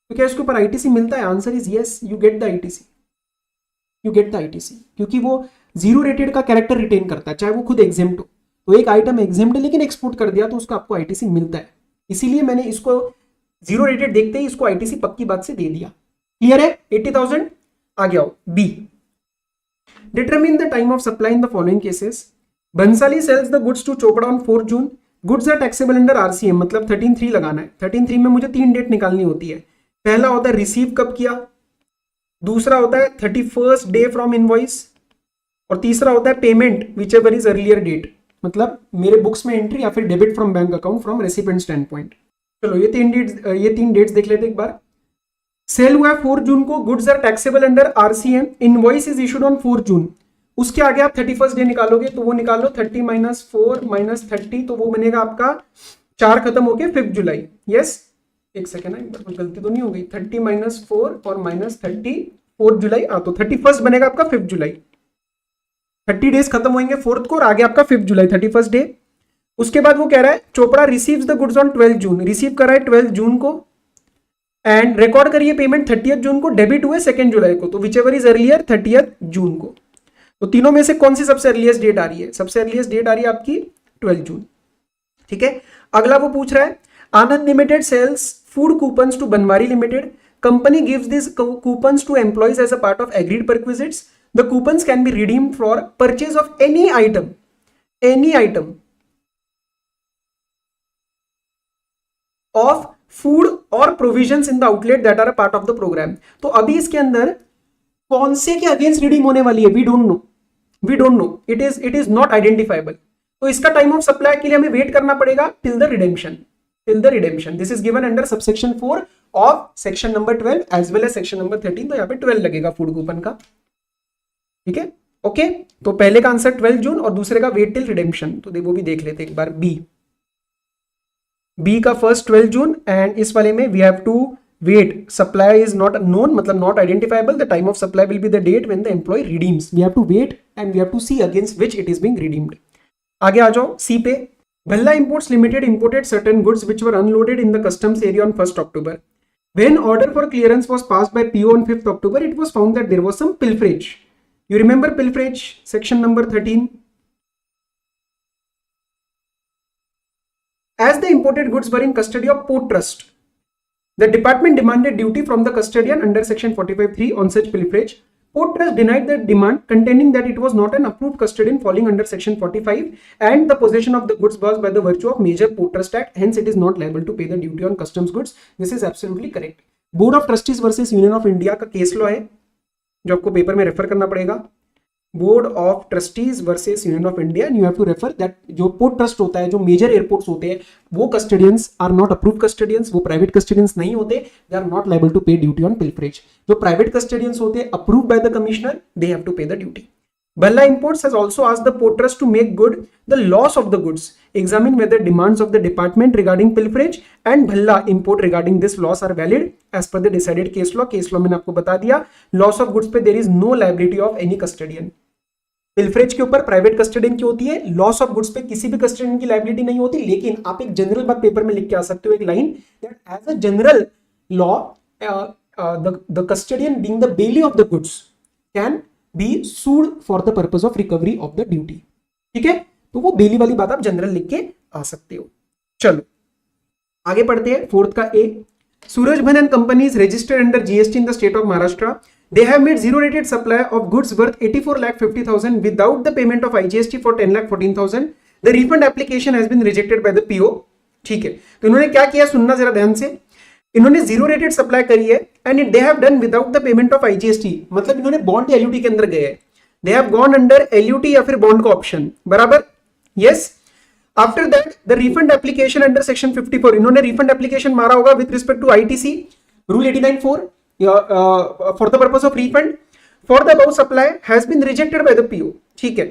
तो क्या इसके ऊपर आईटीसी मिलता है? Answer is yes, you get the ITC, you get the ITC, क्योंकि वो जीरो रेटेड का कैरेक्टर रिटेन करता है, चाहे वो खुद एग्जेम्प्ट हो। तो एक आइटम एग्जेम्प्ट है लेकिन एक्सपोर्ट कर दिया तो उसका आपको आईटीसी मिलता है, इसीलिए मैंने इसको जीरो रेटेड देखते ही इसको आईटीसी पक्की बात से दे दिया। क्लियर है? 80,000। आ गया। B, determine the time of supply in the following cases. Bansali sells the goods to Chopra on 4 June, goods are taxable under RCM, मतलब 13(3) लगाना है। 13(3) में मुझे 3 डेट निकालनी होती है। पहला होता है रिसीव कब किया, दूसरा होता है 31st डे फ्रॉम इनवॉइस, और तीसरा होता है payment whichever is earlier date, मतलब मेरे बुक्स में एंट्री या फिर debit from bank account from recipient standpoint. चलो ये तीन डेट्स देख लेते एक बार। सेल हुआ है 4 जून को, goods are taxable under RCM, invoice is issued on 4 June. उसके आगे आप 31st डे निकालोगे तो वो निकालो 30 - 4 - 30, तो वो बनेगा आपका 4 खत्म होके 5 जुलाई। यस, एक सेकेंड है, कुछ गलती तो नहीं हो गई। 30 - 4 और -30 4 जुलाई, तो 31st बनेगा आपका 5 जुलाई। 30 डेज खत्म होंगे 4th को और आगे आपका 5 जुलाई 31st डे। उसके बाद वो कह रहा है Chopra receives the goods on 12 June, receive करा है 12 जून को, एंड रिकॉर्ड करिए पेमेंट 30th जून को, डेबिट हुए 2 जुलाई को, तो which ever is earlier 30th जून को। तो तीनों में से कौन सी सबसे अर्लीस्ट डेट आ रही है? सबसे अर्लीस्ट डेट आ रही है आपकी 12 जून। ठीक है, अगला वो पूछ रहा है Anand limited sells food coupons to Banwari limited, company gives this coupons to employees as a part of agreed perquisites, the coupons can be redeemed for purchase of any item of food और provisions in the outlet that are a part of the programme. तो अभी इसके अंदर कौन से के against redeem होने वाली है? We don't know, it is not identifiable. तो इसका टाइम ऑफ सप्लाई के लिए हमें वेट करना पड़ेगा till the redemption. This is given under subsection 4 of section number 12 as well as section number 13, तो यहाँ पे 12 लगेगा फूड कूपन का। ठीक है, ओके। तो पहले का आंसर 12 जून और दूसरे का वेट टिल रिडेम्पशन, तो वो भी देख लेते एक बार। बी का फर्स्ट 12 जून, एंड इस वाले में we have to wait, supply is not known, मतलब not identifiable, the time of supply will be the date when the employee redeems. We have to wait and we have to see against which it is being redeemed. आगे आ जाओ सी पे। Bhalla imports limited imported certain goods which were unloaded in the customs area on 1st October. When order for clearance was passed by PO on 5th October, it was found that there was some pilferage. You remember pilferage, section number 13. As the imported goods were in custody of Port Trust, the department demanded duty from the custodian under section 45(3) on such pilferage. Port Trust denied the demand, contending that it was not an approved custodian falling under section 45 and the possession of the goods was by the virtue of major Port Trust Act, hence it is not liable to pay the duty on customs goods. This is absolutely correct. Board of trustees versus union of India का case law है जो आपको paper में refer करना पड़ेगा। Board of trustees versus union of India, and you have to refer that जो port trust होता है, जो मेजर एयरपोर्ट्स होते हैं, वो custodians are not approved custodians, वो प्राइवेट कस्टडियंस नहीं होते, they are not liable to pay duty on pilferage. जो प्राइवेट कस्टडियंस होते हैं approved by the commissioner, they have to pay the duty. Bhalla Imports has also asked the Port Trust to make good the loss of the goods, examine whether demands of the department regarding pilferage and Bhalla Import regarding this loss are valid as per the decided case law. Case law मैंने आपको बता दिया, loss of goods पे there is no liability of any custodian. Pilferage के ऊपर private custodian की होती है, लॉस ऑफ गुड्स पे किसी भी कस्टडियन की लायबिलिटी नहीं होती। लेकिन आप एक जनरल बात पेपर में लिख के आ सकते हो, एक line, that as a general law the custodian being the bailee of the goods can be sued for the purpose of recovery of the duty. ठीक है, तो वो बेली वाली बात आप जनरल लिख के आ सकते हो। चलो आगे पढ़ते हैं, फोर्थ का ए। सूरज भन and company is registered under GST in the state of Maharashtra. They have made zero rated supply of goods worth 84,50,000 without the payment of IGST for 10,14,000. The refund application has been rejected by the PO. ठीक है, तो इन्होंने क्या किया सुनना जरा ध्यान से। इन्होंने जीरो रेटेड सप्लाई करी है and they have done without the payment of IGST, मतलब इन्होंने बॉन्ड या एलयूटी के अंदर गए हैं। They have gone under LUT या फिर बॉन्ड का ऑप्शन, बराबर, yes. After that the refund application under section 54, इन्होंने रिफंड एप्लीकेशन मारा होगा with respect to ITC rule 89(4) for the purpose of refund for the above supply has been rejected by the PO. ठीक है,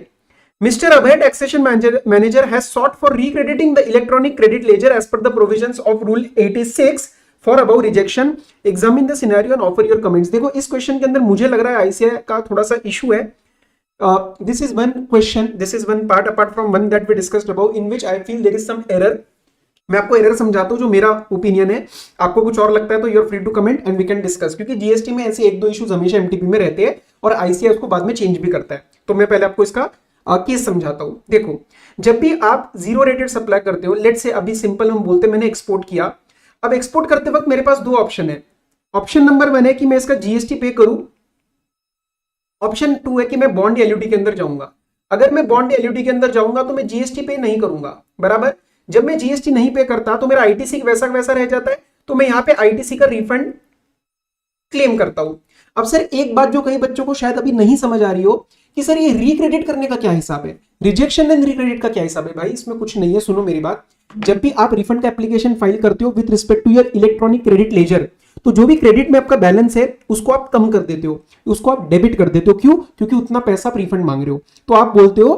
Mr. Abhay Taxation Manager has sought for recrediting the electronic credit ledger as per the provisions of Rule 86 for above rejection. Examine the scenario and offer your comments. देखो इस question के अंदर मुझे लग रहा है ICAI का थोड़ा सा इशू है. This is one question, this is one part apart from one that we discussed above in which I feel there is some error. मैं आपको एरर समझाता हूं जो मेरा ओपिनियन है, आपको कुछ और लगता है तो you are free to comment and we can discuss, क्योंकि जीएसटी में ऐसे एक दो इश्यूज हमेशा एमटीपी में रहते हैं और आईसीआई उसको बाद में चेंज भी करता है। तो मैं पहले आपको इसका केस समझाता हूं। देखो, जब भी आप जीरो रेटेड सप्लाई करते हो, लेट से अभी सिंपल हम बोलते हैं मैंने एक्सपोर्ट किया। अब एक्सपोर्ट करते वक्त मेरे पास दो ऑप्शन है। ऑप्शन नंबर 1 है कि मैं इसका जीएसटी पे करूं, ऑप्शन 2 है कि मैं बॉन्ड एलयूटी के अंदर जाऊंगा। अगर मैं बॉन्ड एलयूटी के अंदर जाऊंगा तो मैं जीएसटी पे नहीं करूंगा, बराबर। जब मैं जीएसटी नहीं पे करता तो मेरा आईटीसी वैसा वैसा रह जाता है, तो मैं यहाँ पे आईटीसी का रिफंड क्लेम करता हूं। अब सर एक बात जो कई बच्चों को शायद अभी नहीं समझ आ रही हो कि सर ये रिक्रेडिट करने का क्या हिसाब है, रिजेक्शन एंड रिक्रेडिट का क्या हिसाब है। भाई इसमें कुछ नहीं है, सुनो मेरी बात। जब भी आप रिफंड का एप्लीकेशन फाइल करते हो with respect to your electronic credit ledger, तो जो भी क्रेडिट में आपका बैलेंस है उसको आप कम कर देते हो, उसको आप डेबिट कर देते हो। क्यों? क्योंकि उतना पैसा आप रिफंड मांग रहे हो। तो आप बोलते हो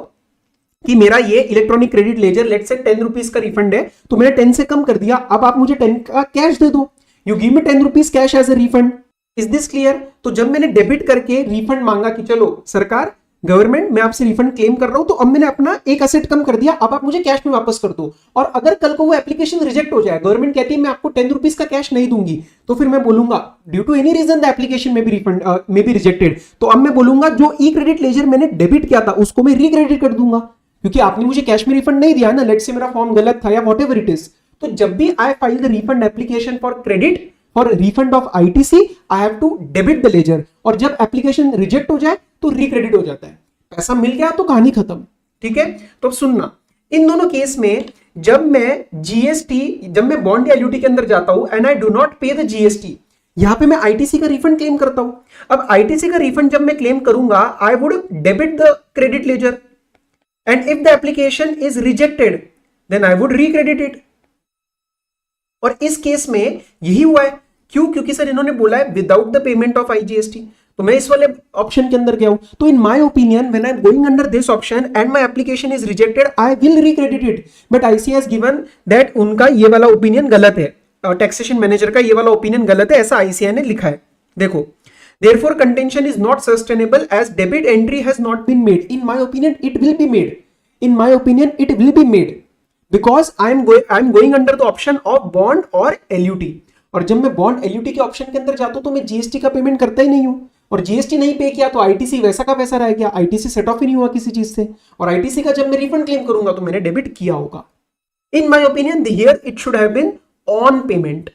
कि मेरा ये इलेक्ट्रॉनिक क्रेडिट लेजर लेट से 10 रुपीज का रिफंड है, तो मैंने 10 से कम कर दिया, अब आप मुझे 10 का कैश दे दो, you give me 10 rupees cash as a refund. Is this clear? तो जब मैंने डेबिट करके रिफंड मांगा कि चलो सरकार गवर्नमेंट मैं आपसे रिफंड क्लेम कर रहा हूं, तो अब मैंने अपना एक असेट कम कर दिया, अब आप मुझे कैश में वापस कर दो। और अगर कल को वो एप्लीकेशन रिजेक्ट हो जाए, गवर्नमेंट कहती है मैं आपको 10 रुपीज का कैश नहीं दूंगी, तो फिर मैं बोलूंगा due to any reason the application में भी रिफंड में भी रिजेक्टेड, तो अब मैं बोलूंगा जो ई क्रेडिट लेजर मैंने डेबिट किया था उसको मैं रिक्रेडिट कर दूंगा, क्योंकि आपने मुझे कैश में रिफंड नहीं दिया ना, लेट से मेरा फॉर्म गलत था या व्हाटएवर इट इज। तो जब भी I file the refund application for credit for refund of ITC, I have to debit the ledger, और जब एप्लीकेशन रिजेक्ट हो जाए तो रिक्रेडिट हो जाता है, पैसा मिल गया तो कहानी खत्म। ठीक है, तो सुनना, इन दोनों केस में जब मैं जीएसटी, जब मैं बॉन्ड या एलयूटी के अंदर जाता हूं एंड आई डू नॉट पे द जीएसटी, यहां पे मैं आईटीसी का रिफंड क्लेम करता हूं। अब आईटीसी का रिफंड जब मैं क्लेम करूंगा, I would debit the credit ledger and if the application is rejected then I would recredit it। और इस केस में यही हुआ है। क्यों? क्योंकि सर इन्होंने बोला है without the payment of IGST, तो मैं इस वाले ऑप्शन के अंदर गया हूं। तो in my opinion when I am going under this option and my application is rejected, I will recredit it, but ICI has given that उनका ये वाला ओपिनियन गलत है, टैक्सेशन मैनेजर का ये वाला ओपिनियन गलत है, ऐसा आईसीआई ने लिखा है। देखो, therefore contention is not sustainable as debit entry has not been made. In my opinion it will be made, in my opinion it will be made because I am going under the option of bond और LUT. और जब मैं bond LUT के option के अंदर जाता हूं तो मैं GST का पेमेंट करता ही नहीं हूं, और GST नहीं पे किया तो ITC वैसा का वैसा रह गया, ITC सेट ऑफ ही नहीं हुआ किसी चीज से, और ITC का जब मैं रिफंड क्लेम करूंगा तो मैंने डेबिट किया होगा. In my opinion here it should have been on payment.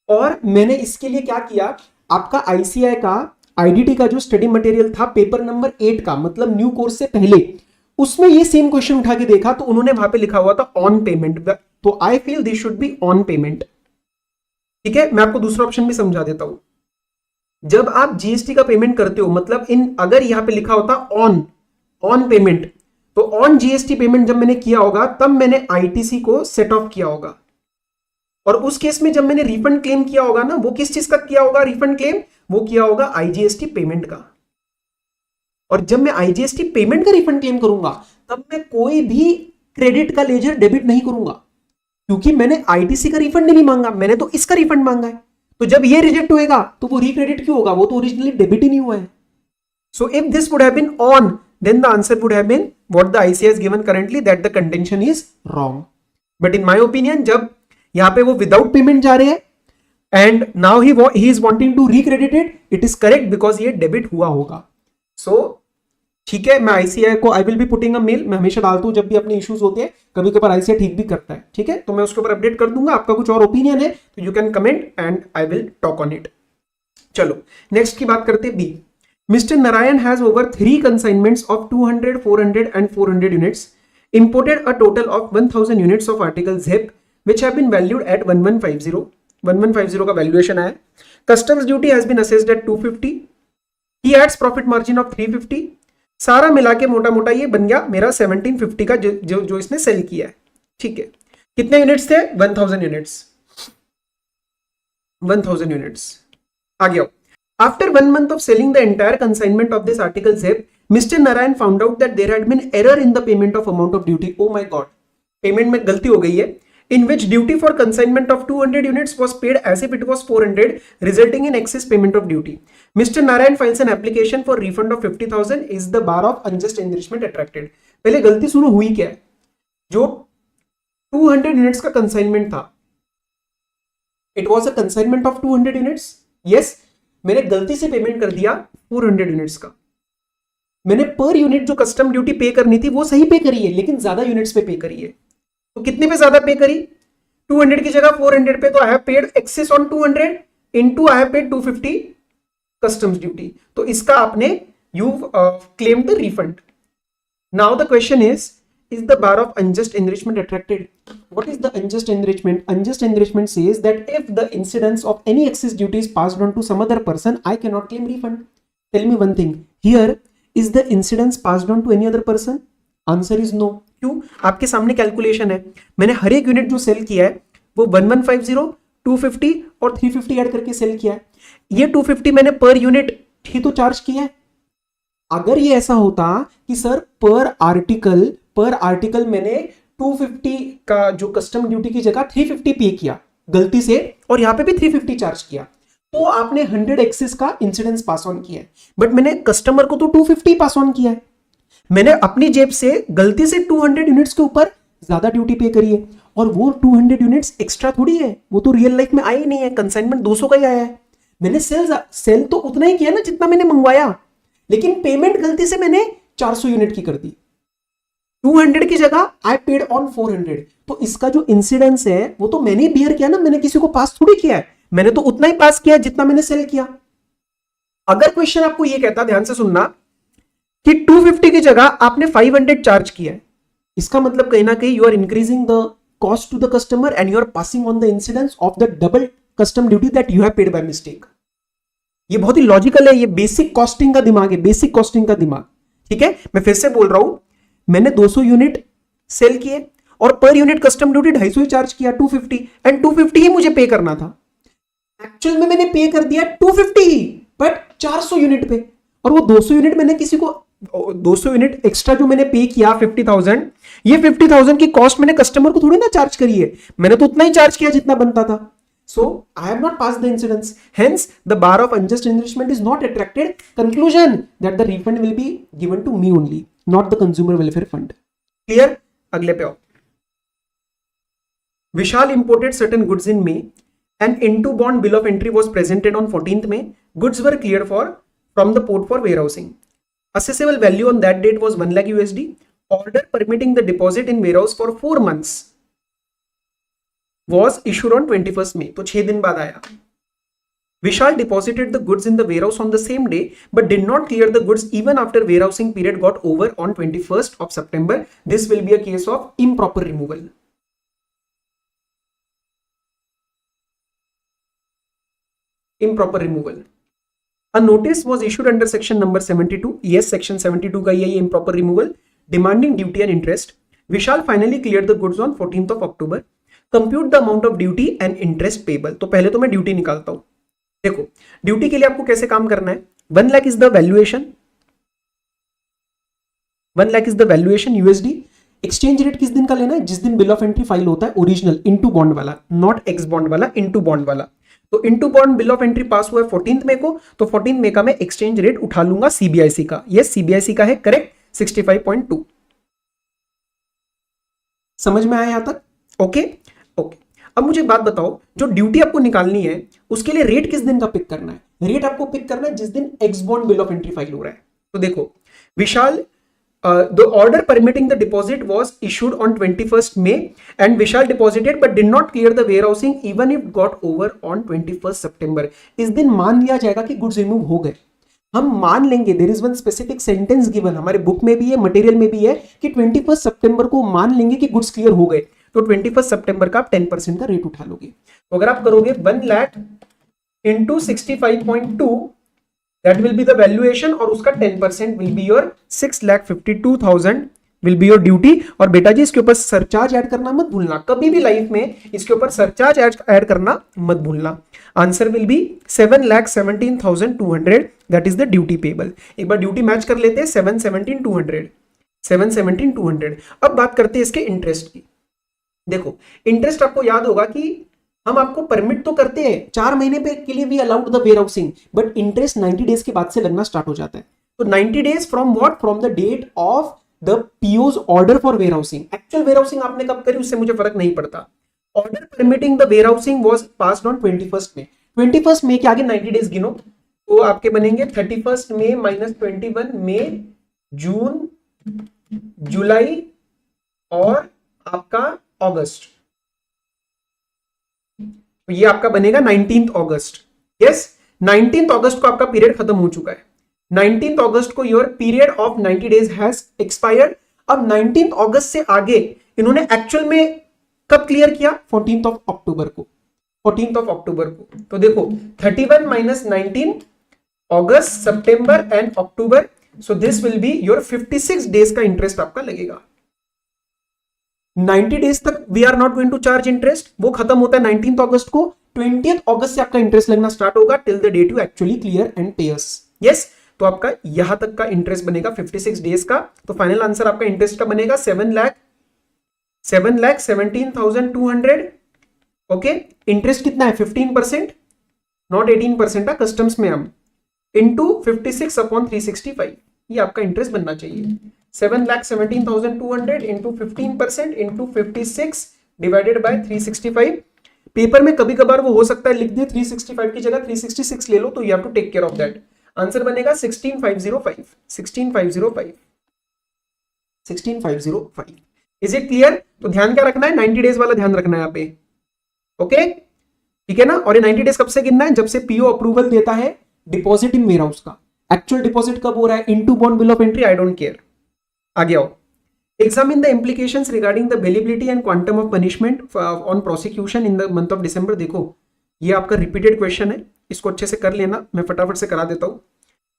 और मैंने इसके लिए क्या किया, आपका ICI का IDT का जो स्टडी मटेरियल था पेपर नंबर 8 का, मतलब न्यू कोर्स से पहले, उसमें ये सेम क्वेश्चन उठा के देखा तो उन्होंने वहां पे लिखा हुआ था ऑन पेमेंट. तो I feel this should be on payment. ठीक है, मैं आपको दूसरा ऑप्शन भी समझा देता हूं. जब आप GST का पेमेंट करते हो, मतलब अगर यहां पे लिखा होता ऑन पेमेंट, तो ऑन GST पेमेंट जब मैंने किया होगा तब मैंने ITC को सेट ऑफ किया होगा. और उस केस में जब मैंने रिफंड क्लेम किया होगा ना, वो किस चीज का किया होगा रिफंड क्लेम, वो किया होगा IGST पेमेंट का. और जब मैं IGST पेमेंट का रिफंड क्लेम करूंगा तब मैं कोई भी क्रेडिट का लेजर डेबिट नहीं करूंगा, क्योंकि मैंने ITC का रिफंड नहीं मांगा, मैंने तो इसका रिफंड मांगा है. तो जब ये रिजेक्ट होएगा तो वो रिक्रेडिट क्यों होगा, वो तो ओरिजिनली डेबिट ही नहीं हुआ है. So if this would have been on, then the answer would have been what the ICI has given currently, that the contention is wrong. But in my opinion, जब यहाँ पे वो without payment जा रहे हैं and now he is wanting to recredit it, it is correct because ये debit हुआ होगा. So ठीक है, मैं ICI को I will be putting a mail, मैं हमेशा डालता हूँ जब भी अपने इश्यूज होते हैं, कभी कभार ICI ठीक भी करता है. ठीक है, तो मैं उसके ऊपर अपडेट कर दूंगा. आपका कुछ और ओपिनियन है तो you can comment and I will talk on it. चलो नेक्स्ट की बात करते हैं. B. Mr. Narayan has over 3 consignments of 200, 400 and 400 units, imported a total of 1000 units of article ZIP, which have been valued at 1150. 1150 का valuation आया. Customs duty has been assessed at 250. He adds profit margin of 350. सारा मिला के मोटा मोटा ये बन गया मेरा 1750 का जो इसने सेल किया है. ठीक है, कितने यूनिट्स थे, 1000 यूनिट्स. 1000 यूनिट्स. आगे आओ. After 1 month of selling the entire consignment of this article ZIP, Mr. Narayan found out that there had been error in the payment of amount of duty. Oh my God, payment में गलती हो गई है. In which duty for consignment of 200 units was paid as if it was 400, resulting in excess payment of duty. Mr. Narayan files an application for refund of 50,000. Is the bar of unjust enrichment attracted? पहले गलती सुनो हुई क्या है. जो 200 units का consignment था, it was a consignment of 200 units. Yes, मैंने गलती से पेमेंट कर दिया 400 यूनिट्स का. मैंने पर यूनिट जो कस्टम ड्यूटी पे करनी थी वो सही पे करी है, लेकिन ज्यादा यूनिट्स पे पे करी है. तो कितने पे ज्यादा पे करी, 200 की जगह 400 पे. तो I have paid excess on 200 into I have paid 250 customs duty. तो इसका आपने you claim the refund. Now the question is the bar of unjust enrichment attracted? What is the unjust enrichment? Unjust enrichment says that if the incidence of any excess duty is passed on to some other person, I cannot claim refund. Tell me one thing, here is the incidence passed on to any other person? Answer is no. क्यों? आपके सामने calculation है. मैंने हर एक unit जो cell किया है वो 1150, 250 और 350 ऐड करके सेल किया है. ये 250 मैंने पर यूनिट ही तो चार्ज किया है. अगर ये ऐसा होता कि सर पर आर्टिकल मैंने 250 का जो कस्टम ड्यूटी की जगह 350 पे किया गलती से, और यहां पे भी 350 चार्ज किया, तो आपने 100 एक्सेस का इंसिडेंस पास ऑन किया है. बट मैंने कस्टमर को तो 250 पास ऑन किया है. मैंने अपनी जेब से गलती से 200 यूनिट्स के ऊपर ज्यादा ड्यूटी पे करी है, और वो 200 यूनिट्स एक्स्ट्रा थोड़ी है, वो तो रियल लाइफ में आई नहीं है. कंसाइनमेंट 200 का ही आया है. मैंने सेल तो उतना ही किया ना जितना मैंने मंगवाया, लेकिन पेमेंट गलती से मैंने 400 यूनिट की कर दी. 200 की जगह आई पेड ऑन 400. तो इसका जो इंसिडेंस है वो तो मैंने बियर किया ना, मैंने किसी को पास थोड़ी किया है. मैंने तो उतना ही पास किया जितना मैंने सेल किया. अगर क्वेश्चन आपको ये कहता, ध्यान से सुनना, कि 250 की जगह आपने 500 चार्ज किया है, इसका मतलब कहीं ना कहीं you are increasing the cost to the customer and you are passing on the incidence of the double custom duty that you have paid by mistake. ये बहुत ही लॉजिकल है, ये बेसिक कॉस्टिंग का दिमाग है, बेसिक कॉस्टिंग का दिमाग. ठीक है, मैं फिर से बोल रहा हूं, मैंने 200 यूनिट सेल किए और पर यूनिट कस्टम ड्यूटी 250 ही चार्ज किया, 250, एंड 250 ही मुझे पे करना था. एक्चुअल में मैंने पे कर दिया 250 ही, बट 400 यूनिट पे. और वो 200 यूनिट मैंने किसी को 200 यूनिट एक्स्ट्रा जो मैंने पे किया 50,000, ये 50,000 की कॉस्ट मैंने कस्टमर को थोड़ी ना चार्ज करी है, मैंने तो उतना ही चार्ज किया जितना बनता था. So I have not passed the incidence. Hence, the bar of unjust enrichment is not attracted. Conclusion that the refund will be given to me only, not the consumer welfare fund. Clear? अगले पे आओ। विशाल imported certain goods in May. An into bond bill of entry was presented on 14th May. Goods were cleared from the port for warehousing. Assessable value on that date was 1 lakh USD. Order permitting the deposit in warehouse for 4 months was issued on 21st May. तो 6 दिन बाद आया. Vishal deposited the goods in the warehouse on the same day but did not clear the goods even after warehousing period got over on 21st of September. This will be a case of improper removal. Improper removal. A notice was issued under section number 72. Yes, section 72 का ये improper removal demanding duty and interest. Vishal finally cleared the goods on 14th of October. Compute the amount of duty and interest payable. तो पहले तो मैं duty निकालता हूं. देखो duty के लिए आपको कैसे काम करना है. 1 lakh is the valuation. 1 lakh is the valuation USD. Exchange rate किस दिन का लेना है? जिस दिन बिल ऑफ एंट्री फाइल होता है ओरिजिनल इनटू बॉन्ड वाला, नॉट एक्स बॉन्ड वाला, इनटू बॉन्ड वाला. तो into bond bill of entry पास हुआ है 14 मई को, तो 14 मई का मैं एक्सचेंज रेट उठा लूंगा सीबीआईसी का. यस सीबीआईसी का है करेक्ट 65.2. समझ में आया यहां तक? Okay okay. अब मुझे बात बताओ, जो ड्यूटी आपको निकालनी है उसके लिए रेट किस दिन का पिक करना है? रेट आपको पिक करना है जिस दिन x bond bill of entry file हो रहा है. तो देखो विशाल the order permitting the deposit was issued on 21st May and Vishal deposited but did not clear the warehousing even if got over on 21st September. इस दिन मान लिया जाएगा कि गुड्स रिमूव हो गए. हम मान लेंगे, there is one specific sentence given हमारे बुक में भी है, मटेरियल में भी है कि 21 सितंबर को मान लेंगे कि गुड्स क्लियर हो गए. तो 21 सितंबर का आप 10% का रेट उठा लोगे. तो अगर आप करोगे 1 lakh into 65.2 that will be the valuation और उसका 10% will be your 6,52,000 will be your duty. और बेटा जी इसके ऊपर सरचार्ज ऐड करना मत भूलना, कभी भी लाइफ में इसके ऊपर सरचार्ज ऐड करना मत भूलना. Answer will B 7,17,200 that is the duty payable. एक बार ड्यूटी मैच कर लेते हैं 717,200. अब बात करते हैं इसके इंटरेस्ट की. देखो इंटरेस्ट आपको याद होगा कि हम आपको परमिट तो करते हैं 4 महीने पे के लिए we allowed the warehousing, but interest 90 days के बाद से लगना स्टार्ट हो जाता है. तो 90 days from what? From the date of the PO's order for warehousing. Actual warehousing आपने कब करी उससे मुझे फर्क नहीं पड़ता. Order permitting the warehousing was passed on 21st May. 21st May के आगे 90 डेज गिनो तो आपके बनेंगे 31st May माइनस 21 मई, जून, जुलाई और आपका अगस्त. तो ये आपका बनेगा 19th अगस्त. यस 19th अगस्त को आपका पीरियड खत्म हो चुका है. 19th अगस्त को your period of 90 days has expired. अब 19th अगस्त से आगे इन्होंने एक्चुअल में कब क्लियर किया? 14th ऑफ अक्टूबर को. 14th ऑफ अक्टूबर को. तो देखो 31 minus 19 August, September and October. So this will be your 56 days का इंटरेस्ट आपका लगेगा. 90 डेज तक we are not going to charge interest. वो खत्म होता है 19th अगस्त को. 20th अगस्त से आपका इंटरेस्ट लगना स्टार्ट होगा till the date you actually clear and pay us. Yes तो आपका यहां तक का इंटरेस्ट बनेगा 56 डेज का. तो फाइनल आंसर आपका इंटरेस्ट का बनेगा 7,17,200. ओके इंटरेस्ट कितना है? 15%, नॉट 18% है कस्टम्स में हम, इंटू 56 अपॉन 365. ये आपका इंटरेस्ट बनना चाहिए. 7,17,200 into 15% into 56 divided by 365. Paper में कभी कभार वो हो सकता है लिख दे 365 की जगह 366 ले लो, तो you have to take care of that. Answer बनेगा 16,505. 16,505. 16,505. Is it clear? तो ध्यान क्या रखना है? 90 डेज वाला ध्यान रखना है यहाँ पे. ओके ठीक है ना. और ये 90 डेज कब से गिनना है? जब से पीओ अप्रूवल देता है डिपॉजिट इन वेयरहाउस का. एक्चुअल डिपॉजिट कब हो रहा है? Into bond bill of entry. I don't care. आगे आओ. Examine the implications regarding the leviability and quantum of punishment on prosecution in the month of December. देखो ये आपका रिपीटेड क्वेश्चन है, इसको अच्छे से कर लेना, मैं फटाफट से करा देता हूं.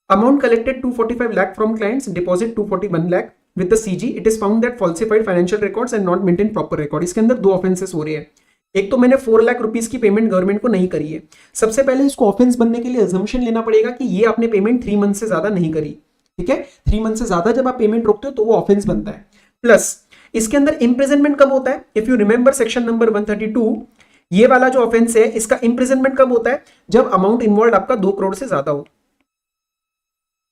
Amount collected 245 lakh from clients, deposit 241 lakh with the CG. It is found that falsified financial records and not maintain proper record. इसके अंदर 2 ऑफेंसेस हो रहे हैं. एक तो मैंने 4 लाख रुपीस की पेमेंट गवर्नमेंट को नहीं करी है. सबसे पहले इसको ऑफेंस बनने के लिए अजम्पशन लेना पड़ेगा कि ये आपने पेमेंट 3 मंथ से ज्यादा नहीं करी. ठीक है 3 मंथ से ज्यादा जब आप पेमेंट रोकते हो तो वो ऑफेंस बनता है. प्लस इसके अंदर इंप्रिजनमेंट कब होता है? If you remember section number 132, ये वाला जो ऑफेंस है इसका इंप्रिजनमेंट कब होता है? जब अमाउंट इन्वॉल्व आपका 2 करोड़ से ज्यादा हो.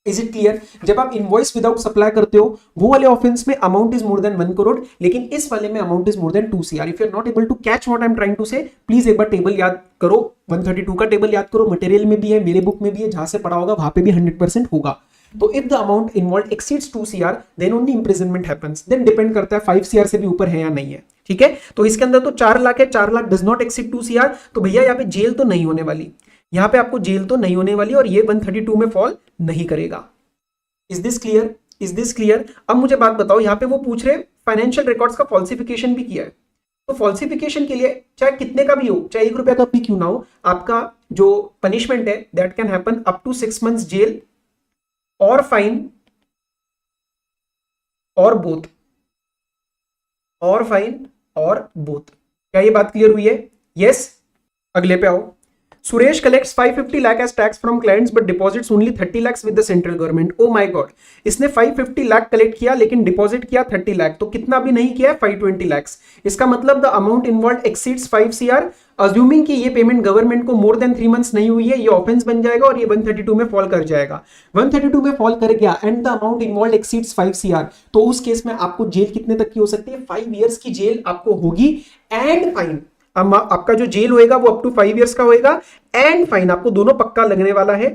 Is it clear? जब आप इनवॉइस विदाउट सप्लाई करते हो वो वाले ऑफेंस में amount is more than 1 crore, लेकिन इस वाले में amount is more than 2 CR। If you are not able to catch what I am trying to say, please एक बार टेबल याद करो, 132 का टेबल याद करो, मटेरियल में भी है, मेरे बुक में भी है, जहां से पढ़ा होगा वहां पे भी 100% होगा। तो if the amount involve exceeds 2 CR then only imprisonment happens. Then depend करता है 5 CR से भी ऊपर है या नहीं है, ठीक है। तो इसके अंदर तो 4 लाख है, 4 lakh does not exceed 2 CR, तो भैया यहाँ पे जेल तो नहीं होने वाली, यहाँ पे आपको जेल तो नहीं होने वाली, और ये 132 में फॉल नहीं करेगा। Is this clear? Is this clear? अब मुझे बात बताओ, यहाँ पे वो पूछ रहे फाइनेंशियल रिकॉर्ड्स का फॉल्सिफिकेशन भी किया है, तो फॉल्सिफिकेशन के लिए चाहे कितने का भी हो, चाहे 1 रुपया का भी क्यों ना हो, आपका जो पनिशमेंट है that can happen up to 6 months jail और फाइन और बोथ, और फाइन और बोथ। क्या ये बात क्लियर हुई है? यस। अगले पे आओ। Suresh collects 550 lakh as tax from clients but deposits only 30 lakhs with the central government. Oh my god, इसने 550 लाख कलेक्ट किया लेकिन डिपॉजिट किया 30 लाख, तो कितना भी नहीं किया 520 lakhs। इसका मतलब the amount involve exceeds 5 CR। Assuming कि ये पेमेंट गवर्नमेंट को मोर देन 3 months नहीं हुई है, ये ऑफेंस बन जाएगा और ये 132 में फॉल कर जाएगा। 132 में फॉल कर गया and the amount involve exceeds 5 CR, तो उस केस में आपको जेल कितने तक की हो सकती है? 5 years की जेल आपको होगी एंड फाइन। आपका जो जेल होएगा वो अप टू 5 years का होएगा एंड फाइन, आपको दोनों पक्का लगने वाला है।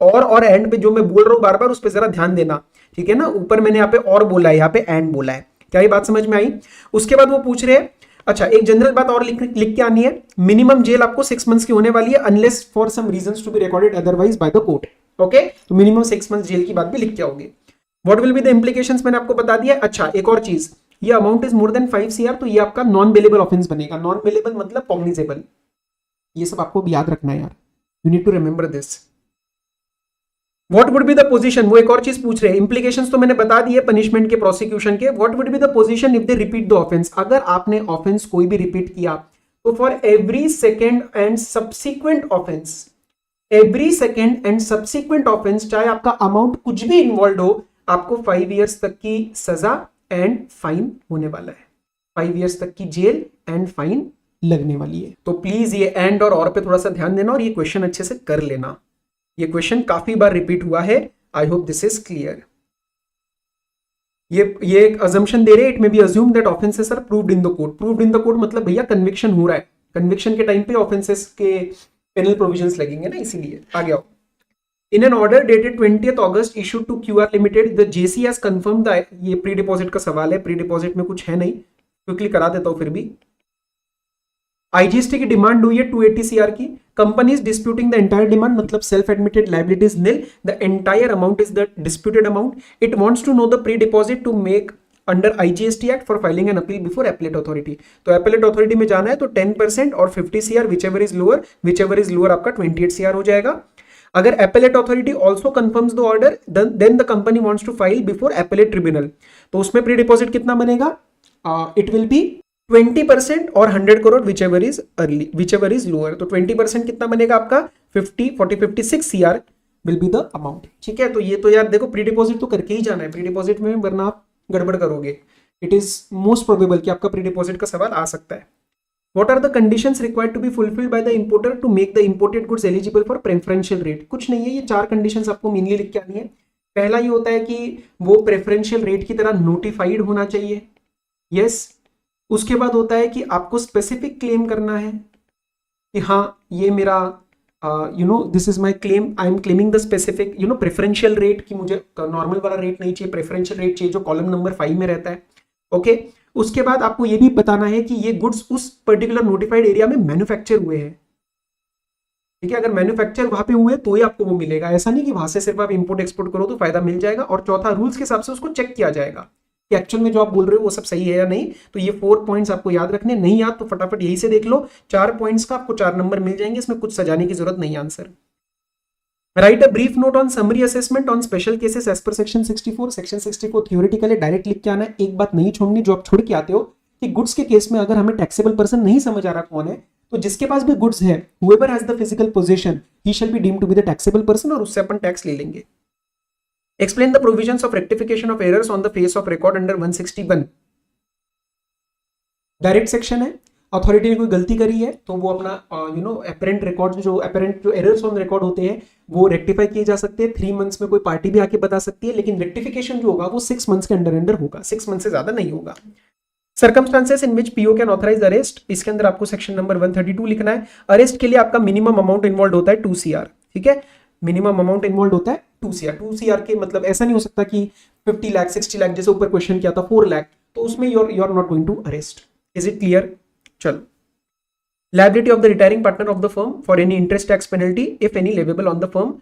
और एंड पे जो मैं बोल रहा हूं बार बार उस पर जरा ध्यान देना, ठीक है ना। ऊपर मैंने यहाँ पे और बोला है, यहाँ पे एंड बोला है। क्या ये बात समझ में आई? उसके बाद वो पूछ रहे हैं, अच्छा एक जनरल बात और लिख के आनी है, मिनिमम जेल आपको 6 months की होने वाली है unless for some reasons to be recorded otherwise by the court. Okay, तो मिनिमम 6 months जेल की बात भी लिख के आओगे। What will be the implications मैंने आपको बता दिया। अच्छा एक और चीज, ये amount is more than 5 CR, तो ये आपका नॉन बेलेबल ऑफेंस बनेगा। नॉन बेलेबल मतलब कॉग्निजेबल। ये सब आपको याद रखना है यार, you need to remember this. What would be the position, वो एक और चीज पूछ रहे हैं। इंप्लीकेशंस तो मैंने बता दिए पनिशमेंट के, प्रोसिक्यूशन के। What would be the position if they repeat the offence, अगर आपने ऑफेंस कोई भी रिपीट किया तो for every second and subsequent offence, every second and subsequent offence, चाहे आपका अमाउंट कुछ भी इन्वॉल्व हो, आपको 5 years तक की सजा एंड फाइन होने वाला है। 5 years तक की जेल एंड फाइन लगने वाली है। तो प्लीज ये एंड और पे थोड़ा सा ध्यान देना और ये क्वेश्चन अच्छे से कर लेना। ये क्वेश्चन काफी बार रिपीट हुआ है। I hope this is clear. ये एक अजम्पशन दे रहे हैं, it may be assume that offences are proved in the court. Proved in the court मतलब भैया कन्विक्शन हो रहा है, कन्विक्शन के टाइम पे ऑफेंसेस के पेनल प्रोविजंस लगेंगे ना, इसीलिए। आगे आओ। In an order dated 20th August issued to QR Limited, the JC has confirmed the, ये प्री डिपॉजिट का सवाल है, प्री डिपॉजिट में कुछ है नहीं, क्विकली करा देता हूं फिर भी। IGST की डिमांड हुई है 280 CR की। Company is disputing the entire demand, मतलब self admitted liabilities nil, the entire amount is the disputed amount. It wants to know the pre deposit to make under IGST act for filing an appeal before appellate authority. तो appellate authority में जाना है तो 10% और 50 CR, whichever is lower आपका 28 CR हो जाएगा। अगर appellate authority also confirms the order, then the company wants to file before appellate tribunal, तो उसमें प्री डिपॉजिट कितना बनेगा? इट विल बी 20% और 100 crore whichever is lower। तो 20% कितना बनेगा आपका? 56 CR will be the amount। ठीक है, तो ये तो यार देखो प्री डिपॉजिट तो करके ही जाना है, प्री डिपॉजिट में वरना आप गड़बड़ करोगे। इट इज मोस्ट प्रोबेबल कि आपका प्री डिपॉजिट का सवाल आ सकता है। What are the conditions required to be fulfilled by the importer to make the imported goods eligible for preferential rate? कुछ नहीं है, ये 4 conditions आपको मेनली लिख के आनी है। पहला ये होता है कि वो प्रेफरेंशियल रेट की तरह नोटिफाइड होना चाहिए। यस। उसके बाद होता है कि आपको स्पेसिफिक क्लेम करना है कि हाँ ये मेरा this is my claim, I am claiming the specific preferential rate, कि मुझे नॉर्मल वाला रेट नहीं चाहिए, प्रेफरेंशियल रेट चाहिए जो कॉलम नंबर 5 में रहता है। ओके। उसके बाद आपको ये भी बताना है कि ये गुड्स उस पर्टिकुलर नोटिफाइड एरिया में मैन्युफैक्चर हुए हैं। ठीक है, अगर मैन्युफैक्चर वहां पे हुए तो ही आपको वो मिलेगा, ऐसा नहीं कि वहां से सिर्फ आप इंपोर्ट एक्सपोर्ट करो तो फायदा मिल जाएगा। और चौथा, रूल्स के हिसाब से उसको चेक किया जाएगा कि एक्चुअल में जो आप बोल रहे हो वो सब सही है या नहीं। तो ये 4 पॉइंट्स आपको याद रखने, नहीं याद तो फटाफट यही से देख लो। 4 पॉइंट्स का आपको 4 नंबर मिल जाएंगे, इसमें कुछ सजाने की जरूरत नहीं। Answer write a brief note on summary assessment on special cases as per section 64। Section 64 theoretically direct लिख के आना है। एक बात नहीं छोड़नी जो आप छोड़ के आते हो कि गुड्स के केस में अगर हमें टैक्सेबल पर्सन नहीं समझ आ रहा कौन है, तो जिसके पास भी गुड्स है, whoever has the physical possession, he shall be deemed to be the taxable person, और उससे अपन टैक्स ले लेंगे। Explain the provisions of rectification of errors on the face of record under 161। Direct section है, authority ने कोई गलती करी है तो वो अपना अपेरेंट जो एरर्स ऑन रिकॉर्ड होते हैं वो रेक्टिफाई किए जा सकते हैं। 3 मंथ्स में कोई पार्टी भी आके बता सकती है, लेकिन रेक्टिफिकेशन जो होगा वो 6 मंथ्स के अंडर होगा, 6 मंथ से ज्यादा नहीं होगा। Circumstances in which PO can authorise arrest, इसके अंदर आपको सेक्शन नंबर 132 लिखना है। अरेस्ट के लिए आपका मिनिमम अमाउंट इन्वॉल्व होता है 2 CR, ठीक है, मिनिमम अमाउंट इन्वॉल्व होता है 2 CR। 2 CR के मतलब ऐसा नहीं हो सकता कि 50 लाख 60 लाख जैसे ऊपर क्वेश्चन किया था 4 लाख, तो उसमें you are not going to arrest. Is it clear? चलो, liability of the retiring partner of the firm for any interest tax penalty if any leviable on the firm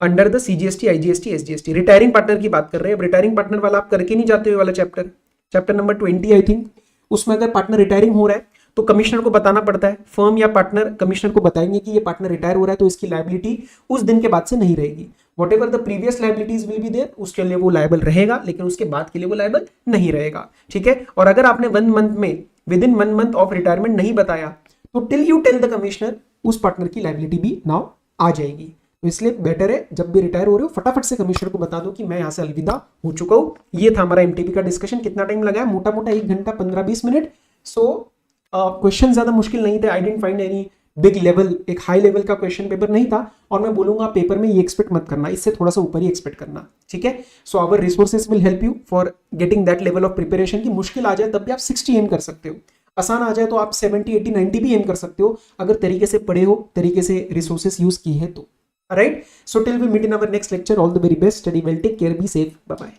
under the CGST, IGST, SGST। Retiring partner की बात कर रहे हैं। अब retiring partner वाला आप करके नहीं जाते हुए वाला चैप्टर नंबर 20 आई थिंक, उसमें अगर पार्टनर रिटायरिंग हो रहा है तो कमिश्नर को बताना पड़ता है। फर्म या पार्टनर कमिश्नर को बताएंगे कि ये पार्टनर रिटायर हो रहा है तो इसकी लायबिलिटी उस दिन के बाद से नहीं रहेगी। Whatever the previous liabilities will be there, उसके लिए वो लायबल रहेगा, लेकिन उसके बाद के लिए वो लायबल नहीं रहेगा, ठीक है। और अगर आपने 1 मंथ में within 1 month of retirement नहीं बताया तो till you tell the commissioner उस पार्टनर की लायबिलिटी भी नाउ आ जाएगी। तो इसलिए बेटर है जब भी रिटायर हो रहे हो फटाफट से कमिश्नर को बता दो कि मैं यहां से अलविदा हो चुका हूं। ये था हमारा एमटीबी का डिस्कशन। कितना टाइम लगा है? मोटा मोटा 1 घंटा 15-20 मिनट। सो क्वेश्चन ज्यादा मुश्किल नहीं थे। I didn't find any big level, एक हाई लेवल का क्वेश्चन पेपर नहीं था। और मैं बोलूंगा पेपर में ये एक्सपेक्ट मत करना, इससे थोड़ा सा ऊपर ही एक्सपेक्ट करना, ठीक है। So our resources will help you for getting that level of preparation की मुश्किल आ जाए तब भी आप 60 एम कर सकते हो, आसान आ जाए तो आप 70, 80, 90 भी एम कर सकते हो अगर तरीके से पढ़े हो, तरीके से रिसोर्सेज यूज की है तो। Right, so till we meet in our next lecture, all the very best, study well, take care, be safe, bye bye.